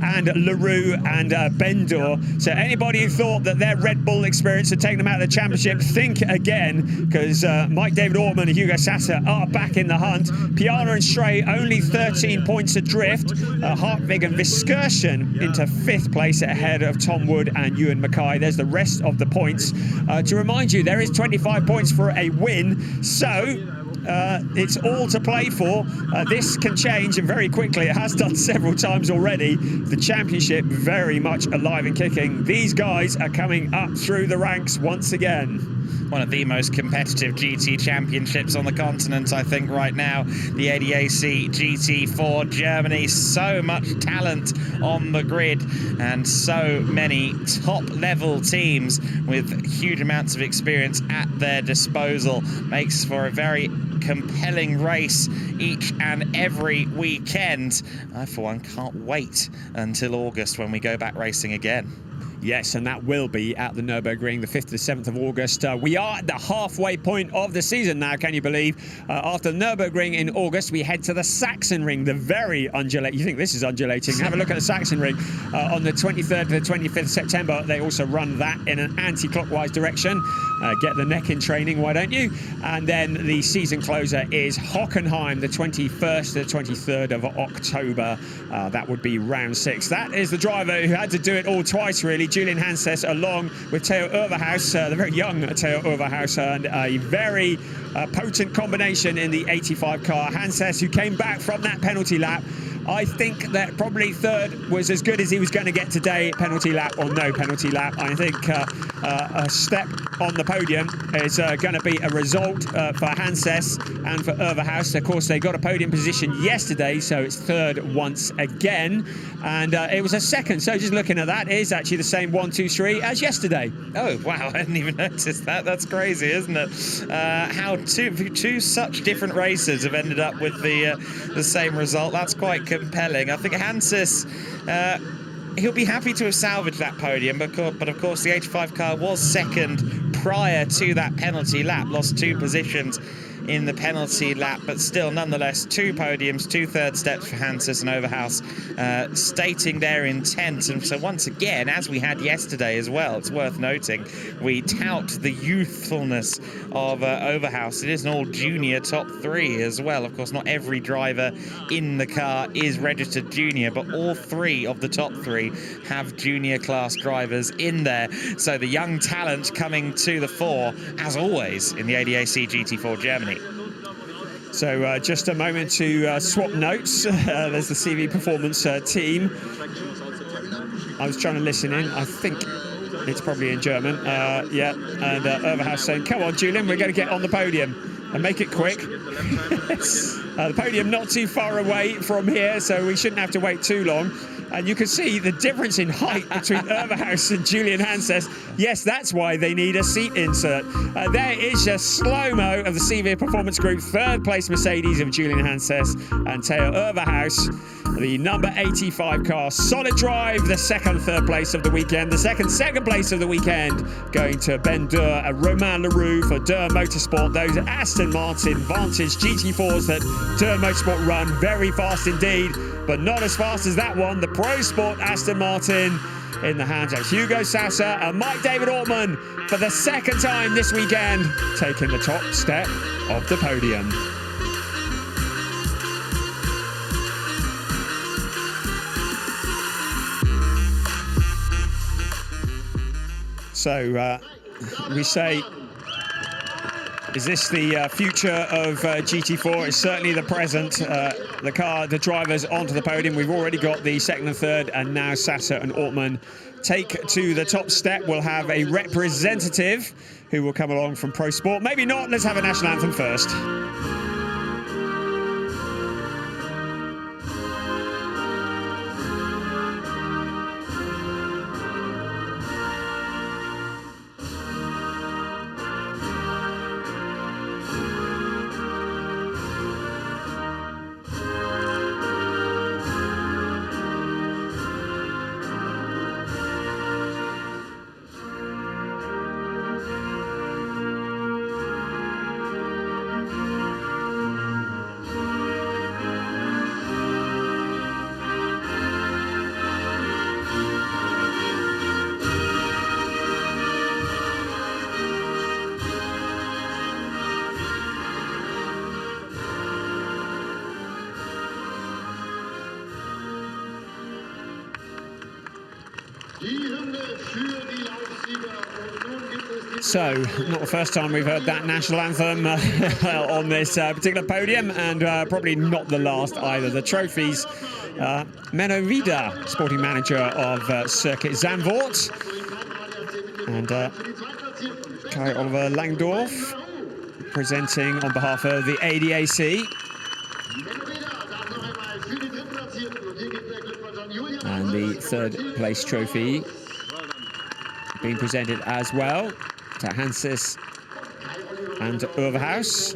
Speaker 1: and Leroux and Ben Dorr. So, anybody who thought that their Red Bull experience had taken them out of the championship, think again, because Mike David Ortman and Hugo Sassa are back in the hunt. Piana and Schrey only 13 points adrift. Hartwig and Viskirchen into 5th place ahead of Tom Wood and Ewan Mackay. There's the rest of the points. To remind you, there is 25 points for a win, so it's all to play for. This can change, and very quickly. It has done several times already. The championship very much alive and kicking. These guys are coming up through the ranks once again.
Speaker 2: One of the most competitive GT championships on the continent, I think, right now. The ADAC GT4 Germany. So much talent on the grid and so many top-level teams with huge amounts of experience at their disposal. Makes for a very compelling race each and every weekend. I, for one, can't wait until August when we go back racing again.
Speaker 1: Yes, and that will be at the Nürburgring, the 5th to 7th of August. We are at the halfway point of the season now, can you believe? After Nürburgring in August, we head to the Sachsenring, the very undulating. You think this is undulating? Have a look at the Sachsenring. On the 23rd to the 25th of September, they also run that in an anti-clockwise direction. Get the neck in training, why don't you? And then the season closer is Hockenheim, the 21st to the 23rd of October. That would be round 6. That is the driver who had to do it all twice, really. Julian Hanses, along with Theo Overhaus, the very young Theo Overhaus, and a very potent combination in the 85 car. Hanses, who came back from that penalty lap. I think that probably third was as good as he was going to get today, penalty lap or no penalty lap. I think a step on the podium is going to be a result for Hanses and for Overhaus. Of course, they got a podium position yesterday, so it's third once again. And it was a second, so just looking at that, it is actually the same 1, 2, 3 as yesterday.
Speaker 2: Oh, wow, I hadn't even noticed that. That's crazy, isn't it? How two such different racers have ended up with the same result. That's quite compelling. I think Hanses, he'll be happy to have salvaged that podium, but of course the 85 car was second prior to that penalty lap, lost 2 positions in the penalty lap, but still nonetheless 2 podiums, 2 third steps for Hanses and Overhaus, stating their intent. And so once again, as we had yesterday as well, it's worth noting, we tout the youthfulness of Overhaus. It is an all junior top 3 as well. Of course, not every driver in the car is registered junior, but all 3 of the top 3 have junior class drivers in there. So the young talent coming to the fore, as always, in the ADAC GT4 Germany.
Speaker 1: So just a moment to swap notes. There's the CV Performance team. I was trying to listen in. I think it's probably in German. Yeah, and Overhaus saying, come on, Julian, we're going to get on the podium and make it quick. The podium not too far away from here, so we shouldn't have to wait too long. And you can see the difference in height between Overhaus and Julian Hanses. Yes, that's why they need a seat insert. There is a slow-mo of the CV Performance Group. Third place Mercedes of Julian Hanses and Theo Overhaus. The number 85 car. Solid drive, the third place of the weekend. The second place of the weekend going to Ben Durr and Romain Leroux for Durr Motorsport. Those Aston Martin Vantage GT4s that Durr Motorsport run very fast indeed, but not as fast as that one. The Pro Sport Aston Martin in the hands of Hugo Sasser and Mike David Ortmann for the second time this weekend, taking the top step of the podium. So we say, is this the future of GT4? It's certainly the present. The drivers onto the podium. We've already got the second and third, and now Sasser and Ortmann take to the top step. We'll have a representative who will come along from Pro Sport. Maybe not. Let's have a national anthem first. So, not the first time we've heard that national anthem on this particular podium, and probably not the last either. The trophies, Menno Vida, sporting manager of Circuit Zandvoort, and Kai Oliver Langdorf, presenting on behalf of the ADAC. And the third place trophy being presented as well to Hanses and Overhaus.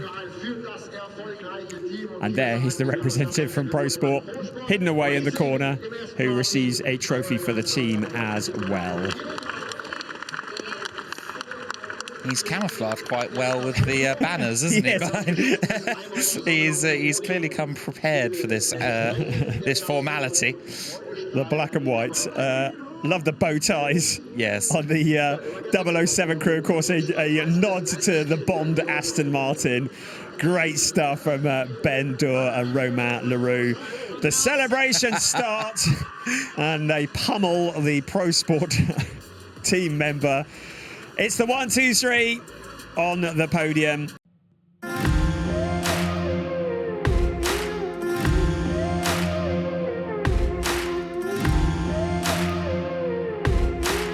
Speaker 1: And there is the representative from Pro Sport, hidden away in the corner, who receives a trophy for the team as well.
Speaker 2: He's camouflaged quite well with the banners, isn't he? He's clearly come prepared for this this formality.
Speaker 1: The black and white. Love the bow ties.
Speaker 2: Yes.
Speaker 1: On the 007 crew, of course, a nod to the Bond Aston Martin. Great stuff from Ben Dure and Romain Leroux. The celebration starts, and they pummel the Pro Sport team member. It's the 1, 2, 3 on the podium.